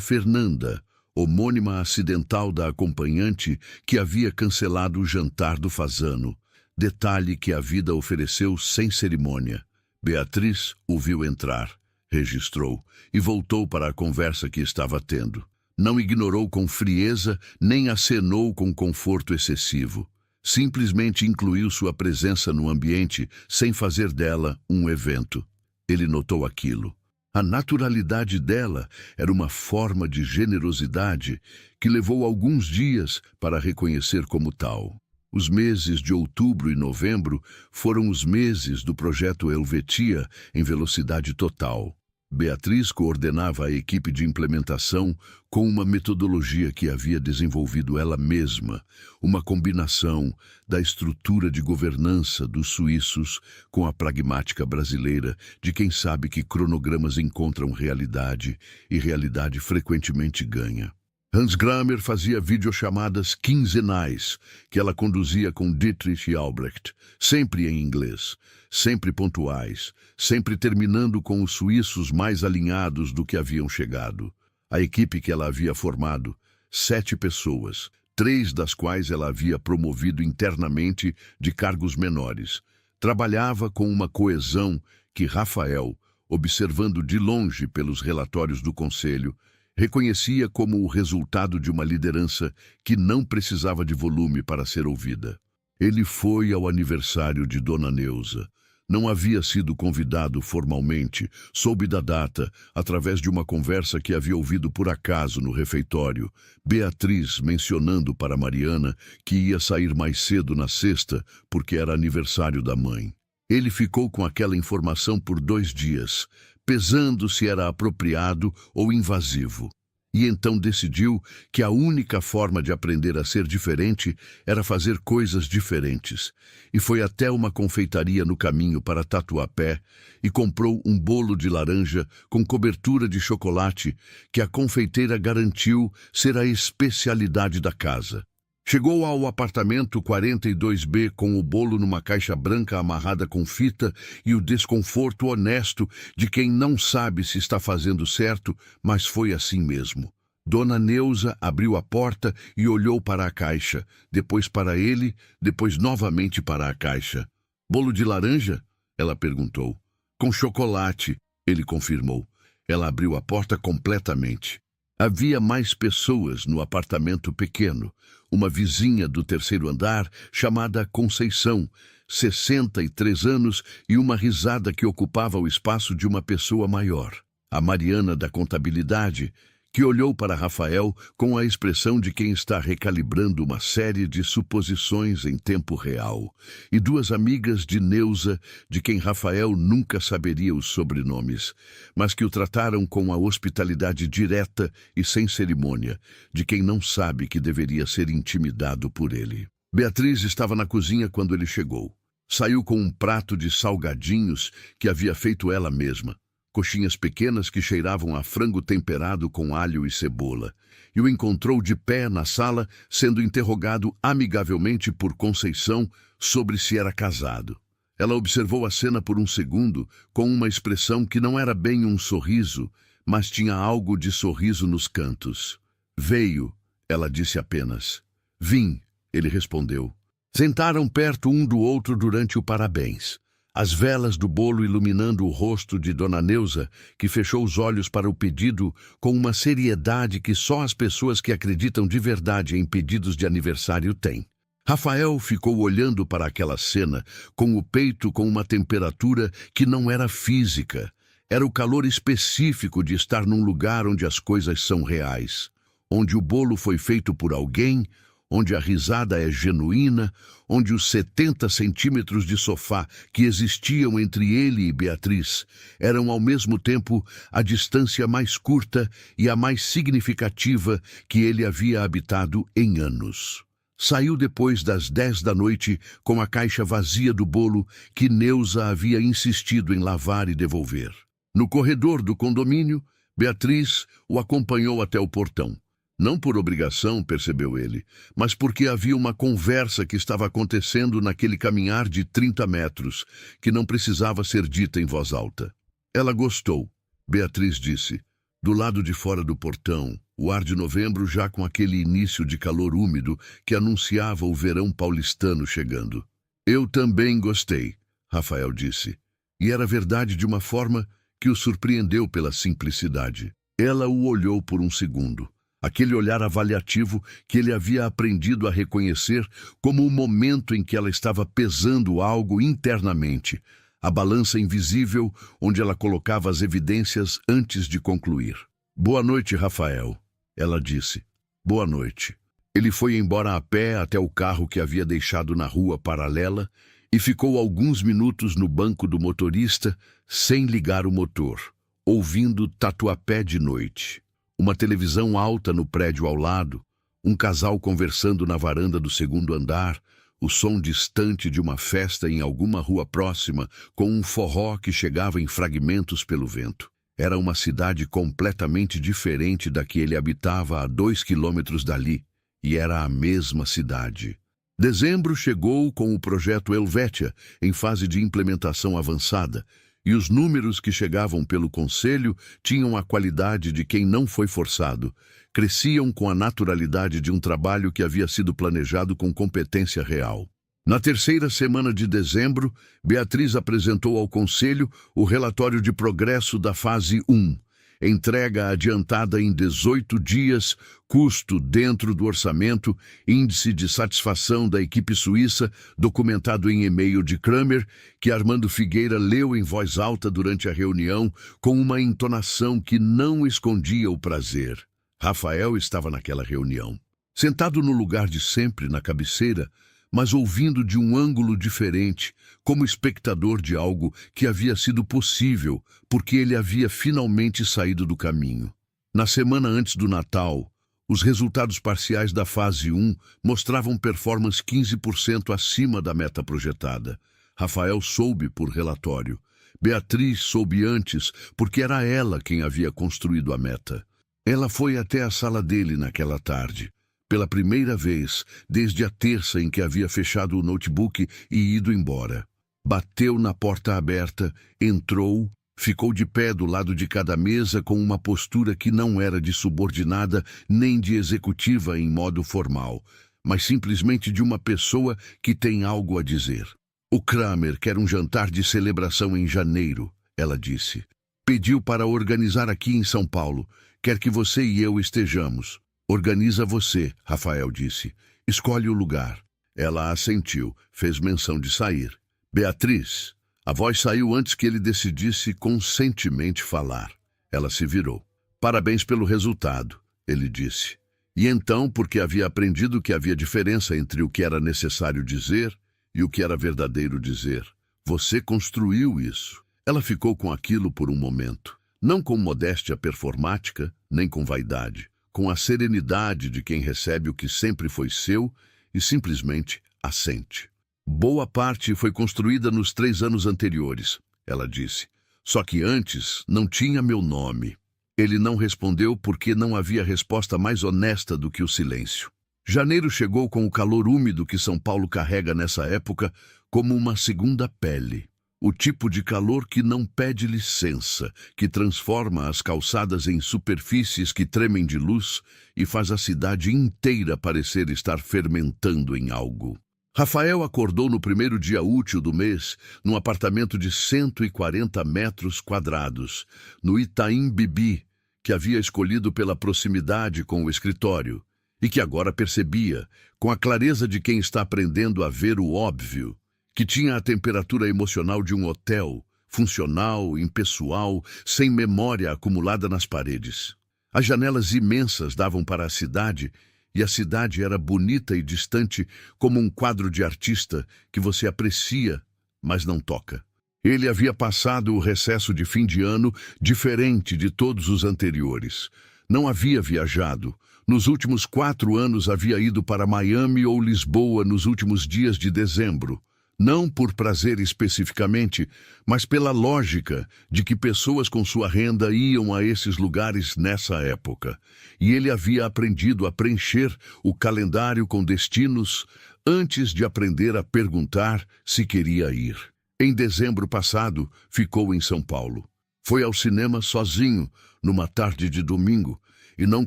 Speaker 1: Fernanda, homônima acidental da acompanhante que havia cancelado o jantar do fazano, detalhe que a vida ofereceu sem cerimônia. Beatriz o viu entrar, registrou e voltou para a conversa que estava tendo. Não ignorou com frieza, nem acenou com conforto excessivo. Simplesmente incluiu sua presença no ambiente sem fazer dela um evento. Ele notou aquilo. A naturalidade dela era uma forma de generosidade que levou alguns dias para reconhecer como tal. Os meses de outubro e novembro foram os meses do projeto Helvetia em velocidade total. Beatriz coordenava a equipe de implementação com uma metodologia que havia desenvolvido ela mesma, uma combinação da estrutura de governança dos suíços com a pragmática brasileira de quem sabe que cronogramas encontram realidade e realidade frequentemente ganha. Hans Grammer fazia videochamadas quinzenais que ela conduzia com Dietrich e Albrecht, sempre em inglês, sempre pontuais, sempre terminando com os suíços mais alinhados do que haviam chegado. A equipe que ela havia formado, 7 pessoas, 3 das quais ela havia promovido internamente de cargos menores, trabalhava com uma coesão que Rafael, observando de longe pelos relatórios do conselho, reconhecia como o resultado de uma liderança que não precisava de volume para ser ouvida. Ele foi ao aniversário de Dona Neuza. Não havia sido convidado formalmente, soube da data, através de uma conversa que havia ouvido por acaso no refeitório, Beatriz mencionando para Mariana que ia sair mais cedo na sexta porque era aniversário da mãe. Ele ficou com aquela informação por 2 dias, pesando se era apropriado ou invasivo. E então decidiu que a única forma de aprender a ser diferente era fazer coisas diferentes. E foi até uma confeitaria no caminho para Tatuapé e comprou um bolo de laranja com cobertura de chocolate que a confeiteira garantiu ser a especialidade da casa. Chegou ao apartamento 42B com o bolo numa caixa branca amarrada com fita e o desconforto honesto de quem não sabe se está fazendo certo, mas foi assim mesmo. Dona Neuza abriu a porta e olhou para a caixa, depois para ele, depois novamente para a caixa. "Bolo de laranja?" ela perguntou. "Com chocolate", ele confirmou. Ela abriu a porta completamente. Havia mais pessoas no apartamento pequeno. Uma vizinha do 3º andar, chamada Conceição, 63 anos e uma risada que ocupava o espaço de uma pessoa maior. A Mariana da contabilidade, que olhou para Rafael com a expressão de quem está recalibrando uma série de suposições em tempo real, e 2 amigas de Neuza, de quem Rafael nunca saberia os sobrenomes, mas que o trataram com a hospitalidade direta e sem cerimônia, de quem não sabe que deveria ser intimidado por ele. Beatriz estava na cozinha quando ele chegou. Saiu com um prato de salgadinhos que havia feito ela mesma. Coxinhas pequenas que cheiravam a frango temperado com alho e cebola, e o encontrou de pé na sala, sendo interrogado amigavelmente por Conceição sobre se era casado. Ela observou a cena por um segundo, com uma expressão que não era bem um sorriso, mas tinha algo de sorriso nos cantos. "Veio", ela disse apenas. "Vim", ele respondeu. Sentaram perto um do outro durante o parabéns. As velas do bolo iluminando o rosto de Dona Neuza, que fechou os olhos para o pedido com uma seriedade que só as pessoas que acreditam de verdade em pedidos de aniversário têm. Rafael ficou olhando para aquela cena, com o peito com uma temperatura que não era física. Era o calor específico de estar num lugar onde as coisas são reais, onde o bolo foi feito por alguém, onde a risada é genuína, onde os 70 centímetros de sofá que existiam entre ele e Beatriz eram ao mesmo tempo a distância mais curta e a mais significativa que ele havia habitado em anos. Saiu depois das 10 da noite com a caixa vazia do bolo que Neuza havia insistido em lavar e devolver. No corredor do condomínio, Beatriz o acompanhou até o portão. Não por obrigação, percebeu ele, mas porque havia uma conversa que estava acontecendo naquele caminhar de 30 metros, que não precisava ser dita em voz alta. Ela gostou. Beatriz disse: Do lado de fora do portão, o ar de novembro já com aquele início de calor úmido que anunciava o verão paulistano chegando. Eu também gostei, Rafael disse. E era verdade de uma forma que o surpreendeu pela simplicidade. Ela o olhou por um segundo. Aquele olhar avaliativo que ele havia aprendido a reconhecer como o momento em que ela estava pesando algo internamente, a balança invisível onde ela colocava as evidências antes de concluir. Boa noite, Rafael, ela disse. Boa noite. Ele foi embora a pé até o carro que havia deixado na rua paralela e ficou alguns minutos no banco do motorista sem ligar o motor, ouvindo Tatuapé de noite. Uma televisão alta no prédio ao lado, um casal conversando na varanda do segundo andar, o som distante de uma festa em alguma rua próxima, com um forró que chegava em fragmentos pelo vento. Era uma cidade completamente diferente da que ele habitava a 2 quilômetros dali, e era a mesma cidade. Dezembro chegou com o projeto Helvétia, em fase de implementação avançada, e os números que chegavam pelo conselho tinham a qualidade de quem não foi forçado, cresciam com a naturalidade de um trabalho que havia sido planejado com competência real. Na terceira semana de dezembro, Beatriz apresentou ao conselho o relatório de progresso da fase 1, entrega adiantada em 18 dias, custo dentro do orçamento, índice de satisfação da equipe suíça, documentado em e-mail de Kramer, que Armando Figueira leu em voz alta durante a reunião, com uma entonação que não escondia o prazer. Rafael estava naquela reunião, sentado no lugar de sempre, na cabeceira, mas ouvindo de um ângulo diferente, como espectador de algo que havia sido possível, porque ele havia finalmente saído do caminho. Na semana antes do Natal, os resultados parciais da fase 1 mostravam performance 15% acima da meta projetada. Rafael soube por relatório. Beatriz soube antes, porque era ela quem havia construído a meta. Ela foi até a sala dele naquela tarde. Pela primeira vez, desde a terça em que havia fechado o notebook e ido embora. Bateu na porta aberta, entrou, ficou de pé do lado de cada mesa com uma postura que não era de subordinada nem de executiva em modo formal, mas simplesmente de uma pessoa que tem algo a dizer. O Kramer quer um jantar de celebração em janeiro, ela disse. Pediu para organizar aqui em São Paulo. Quer que você e eu estejamos. Organiza você, Rafael disse. Escolhe o lugar. Ela assentiu, fez menção de sair. Beatriz. A voz saiu antes que ele decidisse conscientemente falar. Ela se virou. Parabéns pelo resultado, ele disse. E então, porque havia aprendido que havia diferença entre o que era necessário dizer e o que era verdadeiro dizer. Você construiu isso. Ela ficou com aquilo por um momento. Não com modéstia performática, nem com vaidade. Com a serenidade de quem recebe o que sempre foi seu e simplesmente assente. Boa parte foi construída nos 3 anos anteriores, ela disse. Só que antes não tinha meu nome. Ele não respondeu porque não havia resposta mais honesta do que o silêncio. Janeiro chegou com o calor úmido que São Paulo carrega nessa época como uma segunda pele. O tipo de calor que não pede licença, que transforma as calçadas em superfícies que tremem de luz e faz a cidade inteira parecer estar fermentando em algo. Rafael acordou no primeiro dia útil do mês, num apartamento de 140 metros quadrados, no Itaim Bibi, que havia escolhido pela proximidade com o escritório, e que agora percebia, com a clareza de quem está aprendendo a ver o óbvio, que tinha a temperatura emocional de um hotel, funcional, impessoal, sem memória acumulada nas paredes. As janelas imensas davam para a cidade, e a cidade era bonita e distante como um quadro de artista que você aprecia, mas não toca. Ele havia passado o recesso de fim de ano diferente de todos os anteriores. Não havia viajado. Nos últimos 4 anos havia ido para Miami ou Lisboa nos últimos dias de dezembro. Não por prazer especificamente, mas pela lógica de que pessoas com sua renda iam a esses lugares nessa época. E ele havia aprendido a preencher o calendário com destinos antes de aprender a perguntar se queria ir. Em dezembro passado, ficou em São Paulo. Foi ao cinema sozinho, numa tarde de domingo, e não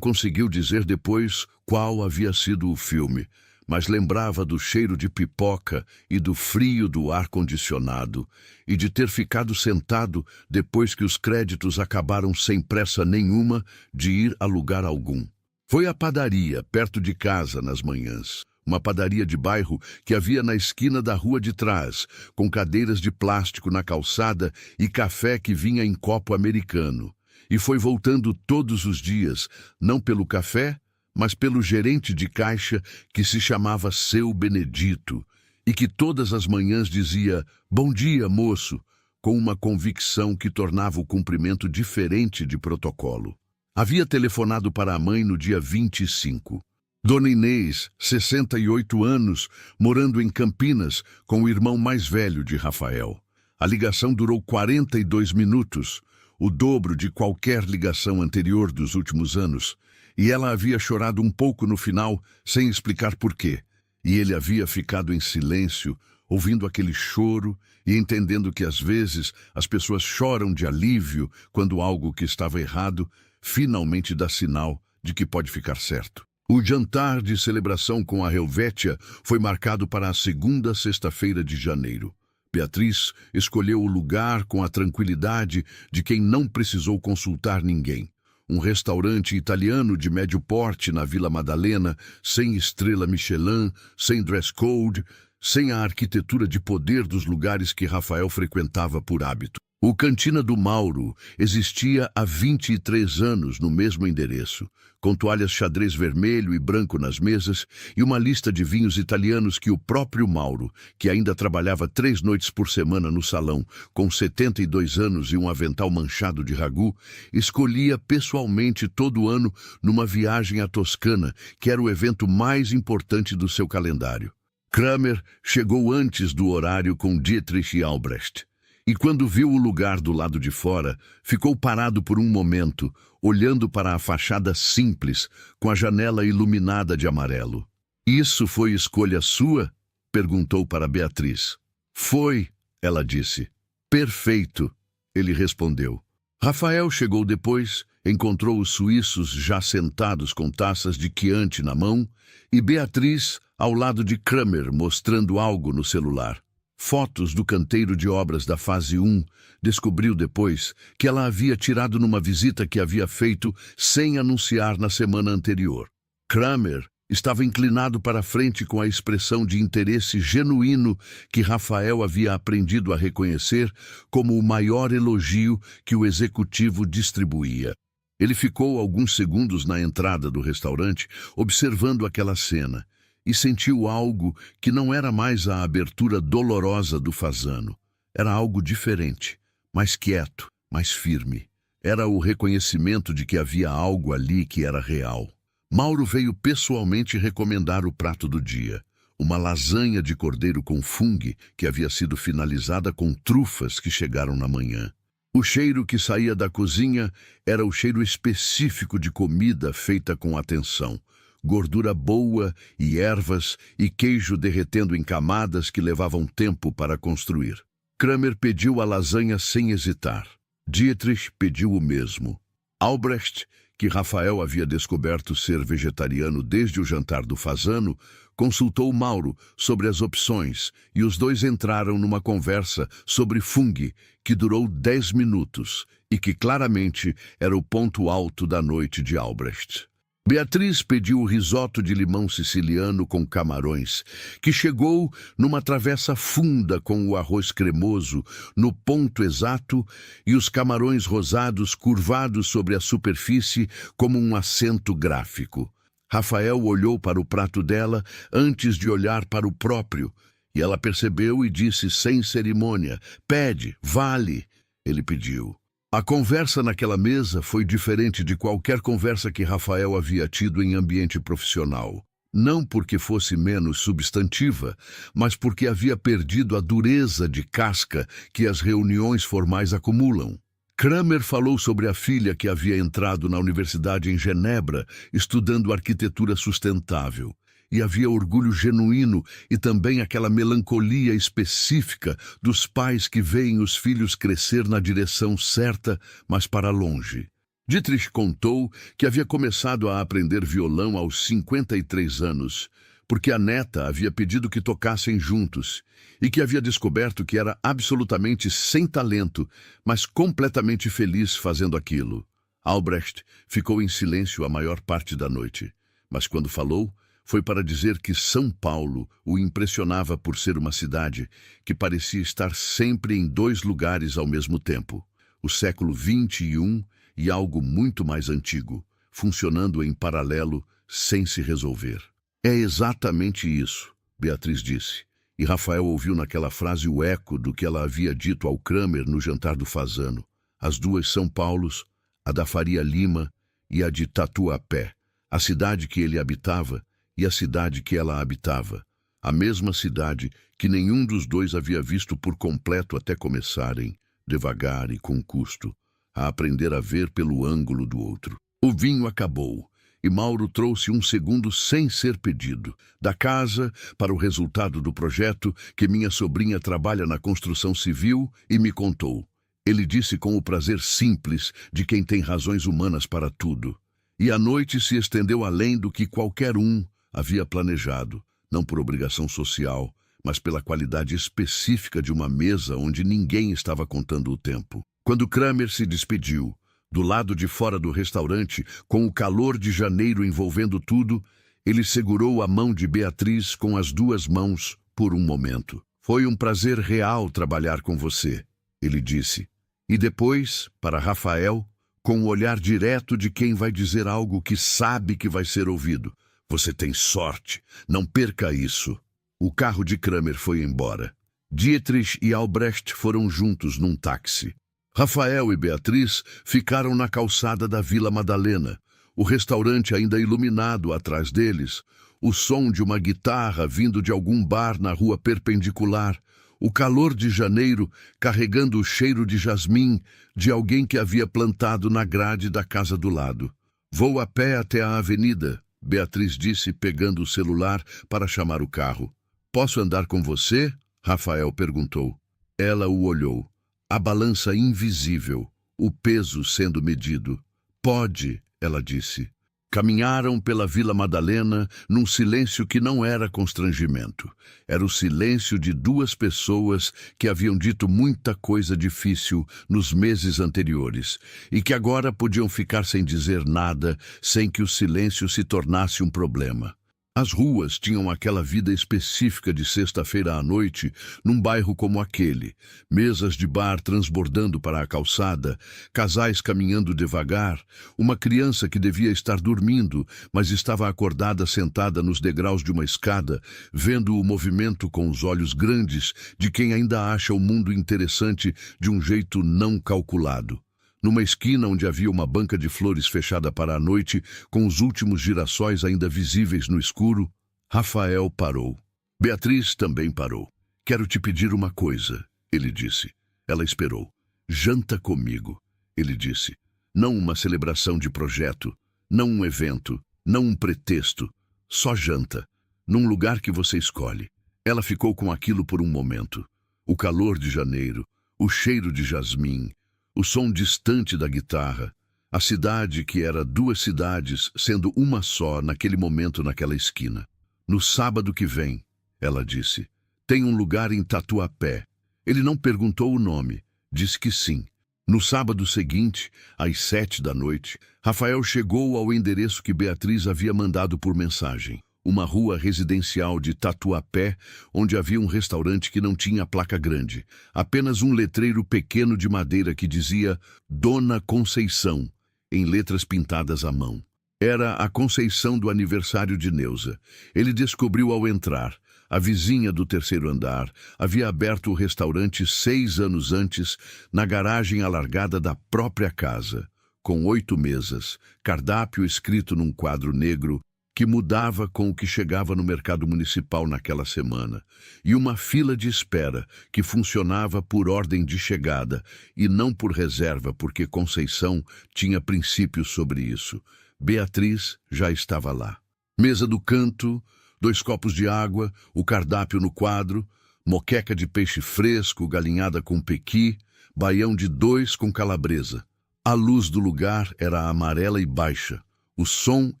Speaker 1: conseguiu dizer depois qual havia sido o filme, mas lembrava do cheiro de pipoca e do frio do ar-condicionado, e de ter ficado sentado depois que os créditos acabaram sem pressa nenhuma de ir a lugar algum. Foi à padaria, perto de casa, nas manhãs. Uma padaria de bairro que havia na esquina da rua de trás, com cadeiras de plástico na calçada e café que vinha em copo americano. E foi voltando todos os dias, não pelo café, mas pelo gerente de caixa que se chamava Seu Benedito, e que todas as manhãs dizia "Bom dia, moço", com uma convicção que tornava o cumprimento diferente de protocolo. Havia telefonado para a mãe no dia 25. Dona Inês, 68 anos, morando em Campinas, com o irmão mais velho de Rafael. A ligação durou 42 minutos, o dobro de qualquer ligação anterior dos últimos anos, e ela havia chorado um pouco no final, sem explicar porquê. E ele havia ficado em silêncio, ouvindo aquele choro e entendendo que às vezes as pessoas choram de alívio quando algo que estava errado finalmente dá sinal de que pode ficar certo. O jantar de celebração com a Helvétia foi marcado para a segunda sexta-feira de janeiro. Beatriz escolheu o lugar com a tranquilidade de quem não precisou consultar ninguém. Um restaurante italiano de médio porte na Vila Madalena, sem estrela Michelin, sem dress code, sem a arquitetura de poder dos lugares que Rafael frequentava por hábito. O Cantina do Mauro existia há 23 anos no mesmo endereço, com toalhas xadrez vermelho e branco nas mesas e uma lista de vinhos italianos que o próprio Mauro, que ainda trabalhava 3 noites por semana no salão, com 72 anos e um avental manchado de ragu, escolhia pessoalmente todo ano numa viagem à Toscana, que era o evento mais importante do seu calendário. Kramer chegou antes do horário com Dietrich e Albrecht. E quando viu o lugar do lado de fora, ficou parado por um momento, olhando para a fachada simples, com a janela iluminada de amarelo. "Isso foi escolha sua?" perguntou para Beatriz. "Foi", ela disse. "Perfeito", ele respondeu. Rafael chegou depois, encontrou os suíços já sentados com taças de Chianti na mão, e Beatriz ao lado de Kramer mostrando algo no celular. Fotos do canteiro de obras da fase 1, descobriu depois que ela havia tirado numa visita que havia feito sem anunciar na semana anterior. Kramer estava inclinado para a frente com a expressão de interesse genuíno que Rafael havia aprendido a reconhecer como o maior elogio que o executivo distribuía. Ele ficou alguns segundos na entrada do restaurante, observando aquela cena, e sentiu algo que não era mais a abertura dolorosa do Fasano. Era algo diferente, mais quieto, mais firme. Era o reconhecimento de que havia algo ali que era real. Mauro veio pessoalmente recomendar o prato do dia, uma lasanha de cordeiro com fungo que havia sido finalizada com trufas que chegaram na manhã. O cheiro que saía da cozinha era o cheiro específico de comida feita com atenção. Gordura boa e ervas e queijo derretendo em camadas que levavam tempo para construir. Kramer pediu a lasanha sem hesitar. Dietrich pediu o mesmo. Albrecht, que Rafael havia descoberto ser vegetariano desde o jantar do Fasano, consultou Mauro sobre as opções e os dois entraram numa conversa sobre fungo que durou 10 minutos e que claramente era o ponto alto da noite de Albrecht. Beatriz pediu o risoto de limão siciliano com camarões, que chegou numa travessa funda com o arroz cremoso, no ponto exato, e os camarões rosados curvados sobre a superfície como um acento gráfico. Rafael olhou para o prato dela antes de olhar para o próprio, e ela percebeu e disse sem cerimônia: "Pede, vale." Ele pediu. A conversa naquela mesa foi diferente de qualquer conversa que Rafael havia tido em ambiente profissional. Não porque fosse menos substantiva, mas porque havia perdido a dureza de casca que as reuniões formais acumulam. Kramer falou sobre a filha que havia entrado na universidade em Genebra, estudando arquitetura sustentável, e havia orgulho genuíno e também aquela melancolia específica dos pais que veem os filhos crescer na direção certa, mas para longe. Dietrich contou que havia começado a aprender violão aos 53 anos, porque a neta havia pedido que tocassem juntos, e que havia descoberto que era absolutamente sem talento, mas completamente feliz fazendo aquilo. Albrecht ficou em silêncio a maior parte da noite, mas quando falou, foi para dizer que São Paulo o impressionava por ser uma cidade que parecia estar sempre em dois lugares ao mesmo tempo, o século XXI e algo muito mais antigo, funcionando em paralelo sem se resolver. É exatamente isso, Beatriz disse, e Rafael ouviu naquela frase o eco do que ela havia dito ao Kramer no jantar do Fasano. As duas São Paulos, a da Faria Lima e a de Tatuapé, a cidade que ele habitava e a cidade que ela habitava, a mesma cidade que nenhum dos dois havia visto por completo até começarem, devagar e com custo, a aprender a ver pelo ângulo do outro. O vinho acabou, e Mauro trouxe um segundo sem ser pedido, da casa para o resultado do projeto que minha sobrinha trabalha na construção civil e me contou. Ele disse com o prazer simples de quem tem razões humanas para tudo. E a noite se estendeu além do que qualquer um havia planejado, não por obrigação social, mas pela qualidade específica de uma mesa onde ninguém estava contando o tempo. Quando Kramer se despediu, do lado de fora do restaurante, com o calor de janeiro envolvendo tudo, ele segurou a mão de Beatriz com as duas mãos por um momento. Foi um prazer real trabalhar com você, ele disse. E depois, para Rafael, com o olhar direto de quem vai dizer algo que sabe que vai ser ouvido. Você tem sorte, não perca isso. O carro de Kramer foi embora. Dietrich e Albrecht foram juntos num táxi. Rafael e Beatriz ficaram na calçada da Vila Madalena, o restaurante ainda iluminado atrás deles, o som de uma guitarra vindo de algum bar na rua perpendicular, o calor de janeiro carregando o cheiro de jasmim de alguém que havia plantado na grade da casa do lado. Vou a pé até a avenida, Beatriz disse pegando o celular para chamar o carro. Posso andar com você? Rafael perguntou. Ela o olhou. A balança invisível, o peso sendo medido. Pode, ela disse. Caminharam pela Vila Madalena num silêncio que não era constrangimento. Era o silêncio de duas pessoas que haviam dito muita coisa difícil nos meses anteriores e que agora podiam ficar sem dizer nada, sem que o silêncio se tornasse um problema. As ruas tinham aquela vida específica de sexta-feira à noite, num bairro como aquele. Mesas de bar transbordando para a calçada, casais caminhando devagar, uma criança que devia estar dormindo, mas estava acordada sentada nos degraus de uma escada, vendo o movimento com os olhos grandes de quem ainda acha o mundo interessante de um jeito não calculado. Numa esquina onde havia uma banca de flores fechada para a noite, com os últimos girassóis ainda visíveis no escuro, Rafael parou. Beatriz também parou. Quero te pedir uma coisa, ele disse. Ela esperou. Janta comigo, ele disse. Não uma celebração de projeto, não um evento, não um pretexto. Só janta, num lugar que você escolhe. Ela ficou com aquilo por um momento. O calor de janeiro, o cheiro de jasmim, o som distante da guitarra, a cidade que era duas cidades, sendo uma só naquele momento naquela esquina. No sábado que vem, ela disse, tem um lugar em Tatuapé. Ele não perguntou o nome, disse que sim. No sábado seguinte, às 7 da noite, Rafael chegou ao endereço que Beatriz havia mandado por mensagem. Uma rua residencial de Tatuapé, onde havia um restaurante que não tinha placa grande, apenas um letreiro pequeno de madeira que dizia Dona Conceição, em letras pintadas à mão. Era a Conceição do aniversário de Neuza. Ele descobriu ao entrar. A vizinha do terceiro andar havia aberto o restaurante 6 anos antes, na garagem alargada da própria casa, com 8 mesas, cardápio escrito num quadro negro, que mudava com o que chegava no mercado municipal naquela semana, e uma fila de espera que funcionava por ordem de chegada e não por reserva, porque Conceição tinha princípios sobre isso. Beatriz já estava lá. Mesa do canto, 2 copos de água, o cardápio no quadro, moqueca de peixe fresco, galinhada com pequi, baião de 2 com calabresa. A luz do lugar era amarela e baixa. O som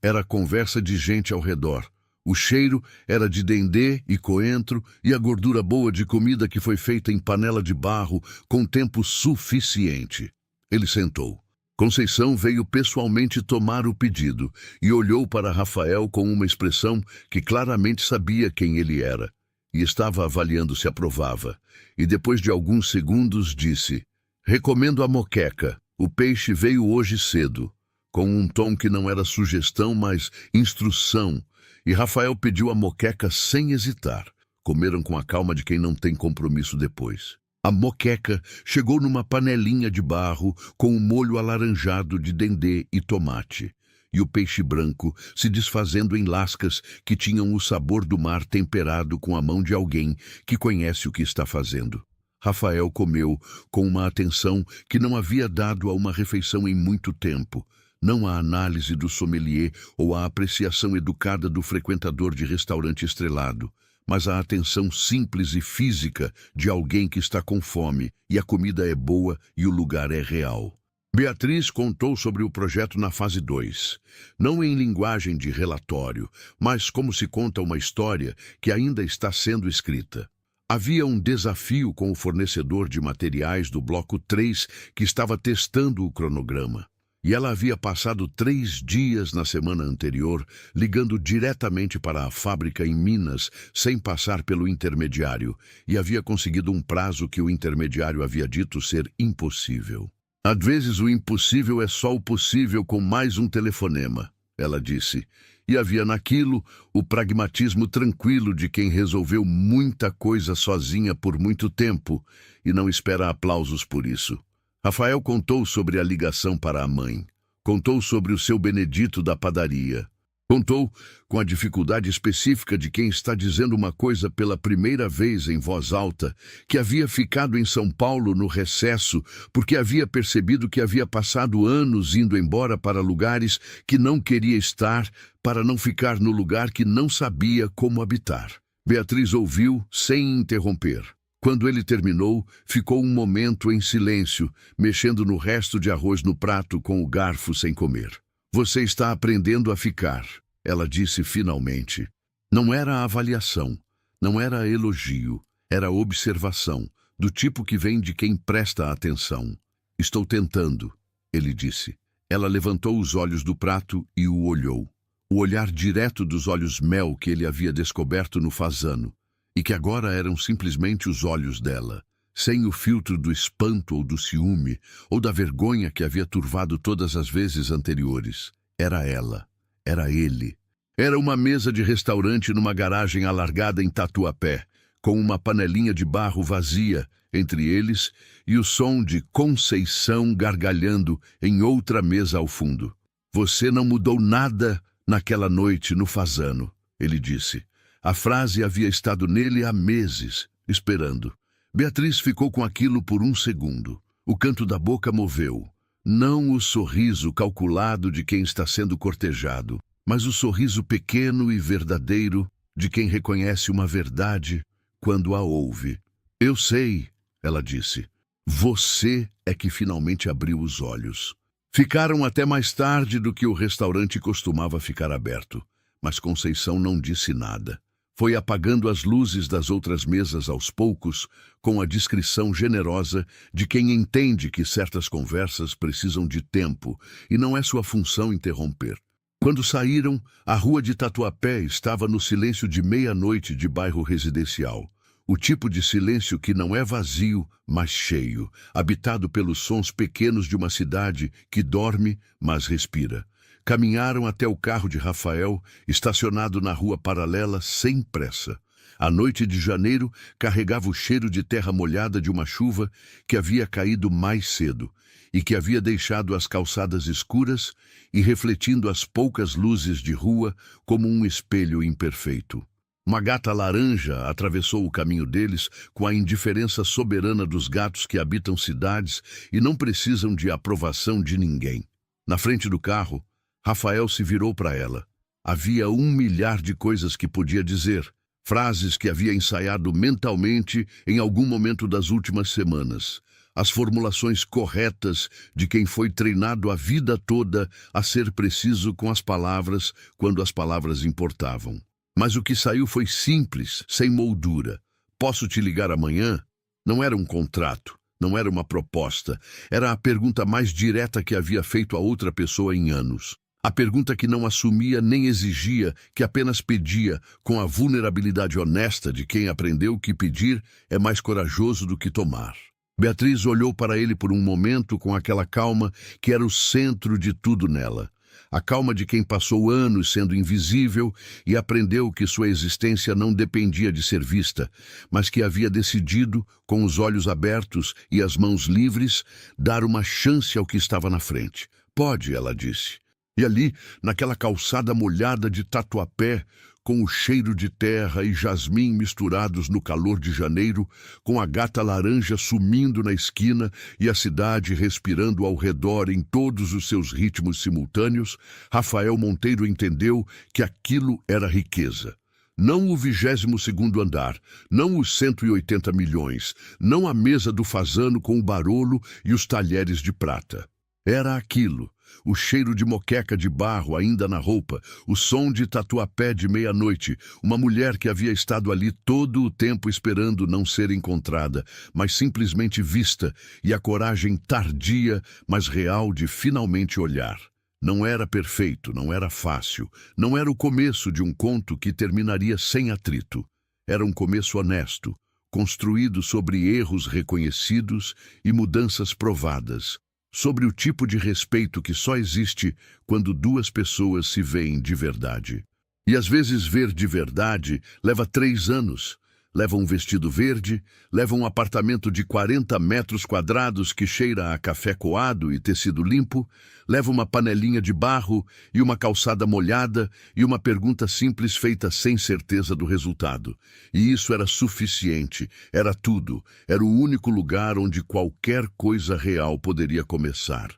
Speaker 1: era conversa de gente ao redor. O cheiro era de dendê e coentro e a gordura boa de comida que foi feita em panela de barro com tempo suficiente. Ele sentou. Conceição veio pessoalmente tomar o pedido e olhou para Rafael com uma expressão que claramente sabia quem ele era e estava avaliando se aprovava. E depois de alguns segundos disse: "Recomendo a moqueca. O peixe veio hoje cedo", com um tom que não era sugestão, mas instrução. E Rafael pediu a moqueca sem hesitar. Comeram com a calma de quem não tem compromisso depois. A moqueca chegou numa panelinha de barro com um molho alaranjado de dendê e tomate. E o peixe branco se desfazendo em lascas que tinham o sabor do mar temperado com a mão de alguém que conhece o que está fazendo. Rafael comeu com uma atenção que não havia dado a uma refeição em muito tempo. Não a análise do sommelier ou a apreciação educada do frequentador de restaurante estrelado, mas a atenção simples e física de alguém que está com fome e a comida é boa e o lugar é real. Beatriz contou sobre o projeto na fase 2, não em linguagem de relatório, mas como se conta uma história que ainda está sendo escrita. Havia um desafio com o fornecedor de materiais do bloco 3 que estava testando o cronograma. E ela havia passado 3 dias na semana anterior, ligando diretamente para a fábrica em Minas, sem passar pelo intermediário, e havia conseguido um prazo que o intermediário havia dito ser impossível. "Às vezes o impossível é só o possível com mais um telefonema", ela disse. E havia naquilo o pragmatismo tranquilo de quem resolveu muita coisa sozinha por muito tempo e não espera aplausos por isso. Rafael contou sobre a ligação para a mãe. Contou sobre o seu Benedito da padaria. Contou com a dificuldade específica de quem está dizendo uma coisa pela primeira vez em voz alta, que havia ficado em São Paulo no recesso porque havia percebido que havia passado anos indo embora para lugares que não queria estar, para não ficar no lugar que não sabia como habitar. Beatriz ouviu sem interromper. Quando ele terminou, ficou um momento em silêncio, mexendo no resto de arroz no prato com o garfo sem comer. "Você está aprendendo a ficar", ela disse finalmente. Não era avaliação, não era elogio, era observação, do tipo que vem de quem presta atenção. "Estou tentando", ele disse. Ela levantou os olhos do prato e o olhou. O olhar direto dos olhos mel que ele havia descoberto no fazano, e que agora eram simplesmente os olhos dela, sem o filtro do espanto ou do ciúme, ou da vergonha que havia turvado todas as vezes anteriores. Era ela, era ele. Era uma mesa de restaurante numa garagem alargada em Tatuapé, com uma panelinha de barro vazia entre eles e o som de Conceição gargalhando em outra mesa ao fundo. "Você não mudou nada naquela noite no fazano", ele disse. A frase havia estado nele há meses, esperando. Beatriz ficou com aquilo por um segundo. O canto da boca moveu. Não o sorriso calculado de quem está sendo cortejado, mas o sorriso pequeno e verdadeiro de quem reconhece uma verdade quando a ouve. "Eu sei", ela disse. "Você é que finalmente abriu os olhos." Ficaram até mais tarde do que o restaurante costumava ficar aberto, mas Conceição não disse nada. Foi apagando as luzes das outras mesas aos poucos, com a discrição generosa de quem entende que certas conversas precisam de tempo e não é sua função interromper. Quando saíram, a rua de Tatuapé estava no silêncio de meia-noite de bairro residencial. O tipo de silêncio que não é vazio, mas cheio, habitado pelos sons pequenos de uma cidade que dorme, mas respira. Caminharam até o carro de Rafael, estacionado na rua paralela, sem pressa. A noite de janeiro carregava o cheiro de terra molhada de uma chuva que havia caído mais cedo e que havia deixado as calçadas escuras e refletindo as poucas luzes de rua como um espelho imperfeito. Uma gata laranja atravessou o caminho deles com a indiferença soberana dos gatos que habitam cidades e não precisam de aprovação de ninguém. Na frente do carro, Rafael se virou para ela. Havia 1 milhar de coisas que podia dizer, frases que havia ensaiado mentalmente em algum momento das últimas semanas. As formulações corretas de quem foi treinado a vida toda a ser preciso com as palavras quando as palavras importavam. Mas o que saiu foi simples, sem moldura. Posso te ligar amanhã? Não era um contrato, não era uma proposta. Era a pergunta mais direta que havia feito a outra pessoa em anos. A pergunta que não assumia nem exigia, que apenas pedia, com a vulnerabilidade honesta de quem aprendeu que pedir é mais corajoso do que tomar. Beatriz olhou para ele por um momento com aquela calma que era o centro de tudo nela. A calma de quem passou anos sendo invisível e aprendeu que sua existência não dependia de ser vista, mas que havia decidido, com os olhos abertos e as mãos livres, dar uma chance ao que estava na frente. Pode, ela disse. E ali, naquela calçada molhada de Tatuapé, com o cheiro de terra e jasmim misturados no calor de janeiro, com a gata laranja sumindo na esquina e a cidade respirando ao redor em todos os seus ritmos simultâneos, Rafael Monteiro entendeu que aquilo era riqueza. Não o 22º andar, não os 180 milhões, não a mesa do fazano com o barolo e os talheres de prata. Era aquilo. O cheiro de moqueca de barro ainda na roupa, o som de Tatuapé de meia-noite, uma mulher que havia estado ali todo o tempo esperando não ser encontrada, mas simplesmente vista, e a coragem tardia, mas real de finalmente olhar. Não era perfeito, não era fácil, não era o começo de um conto que terminaria sem atrito. Era um começo honesto, construído sobre erros reconhecidos e mudanças provadas. Sobre o tipo de respeito que só existe quando duas pessoas se veem de verdade. E às vezes ver de verdade leva 3 anos. Leva um vestido verde, leva um apartamento de 40 metros quadrados que cheira a café coado e tecido limpo, leva uma panelinha de barro e uma calçada molhada e uma pergunta simples feita sem certeza do resultado. E isso era suficiente, era tudo, era o único lugar onde qualquer coisa real poderia começar.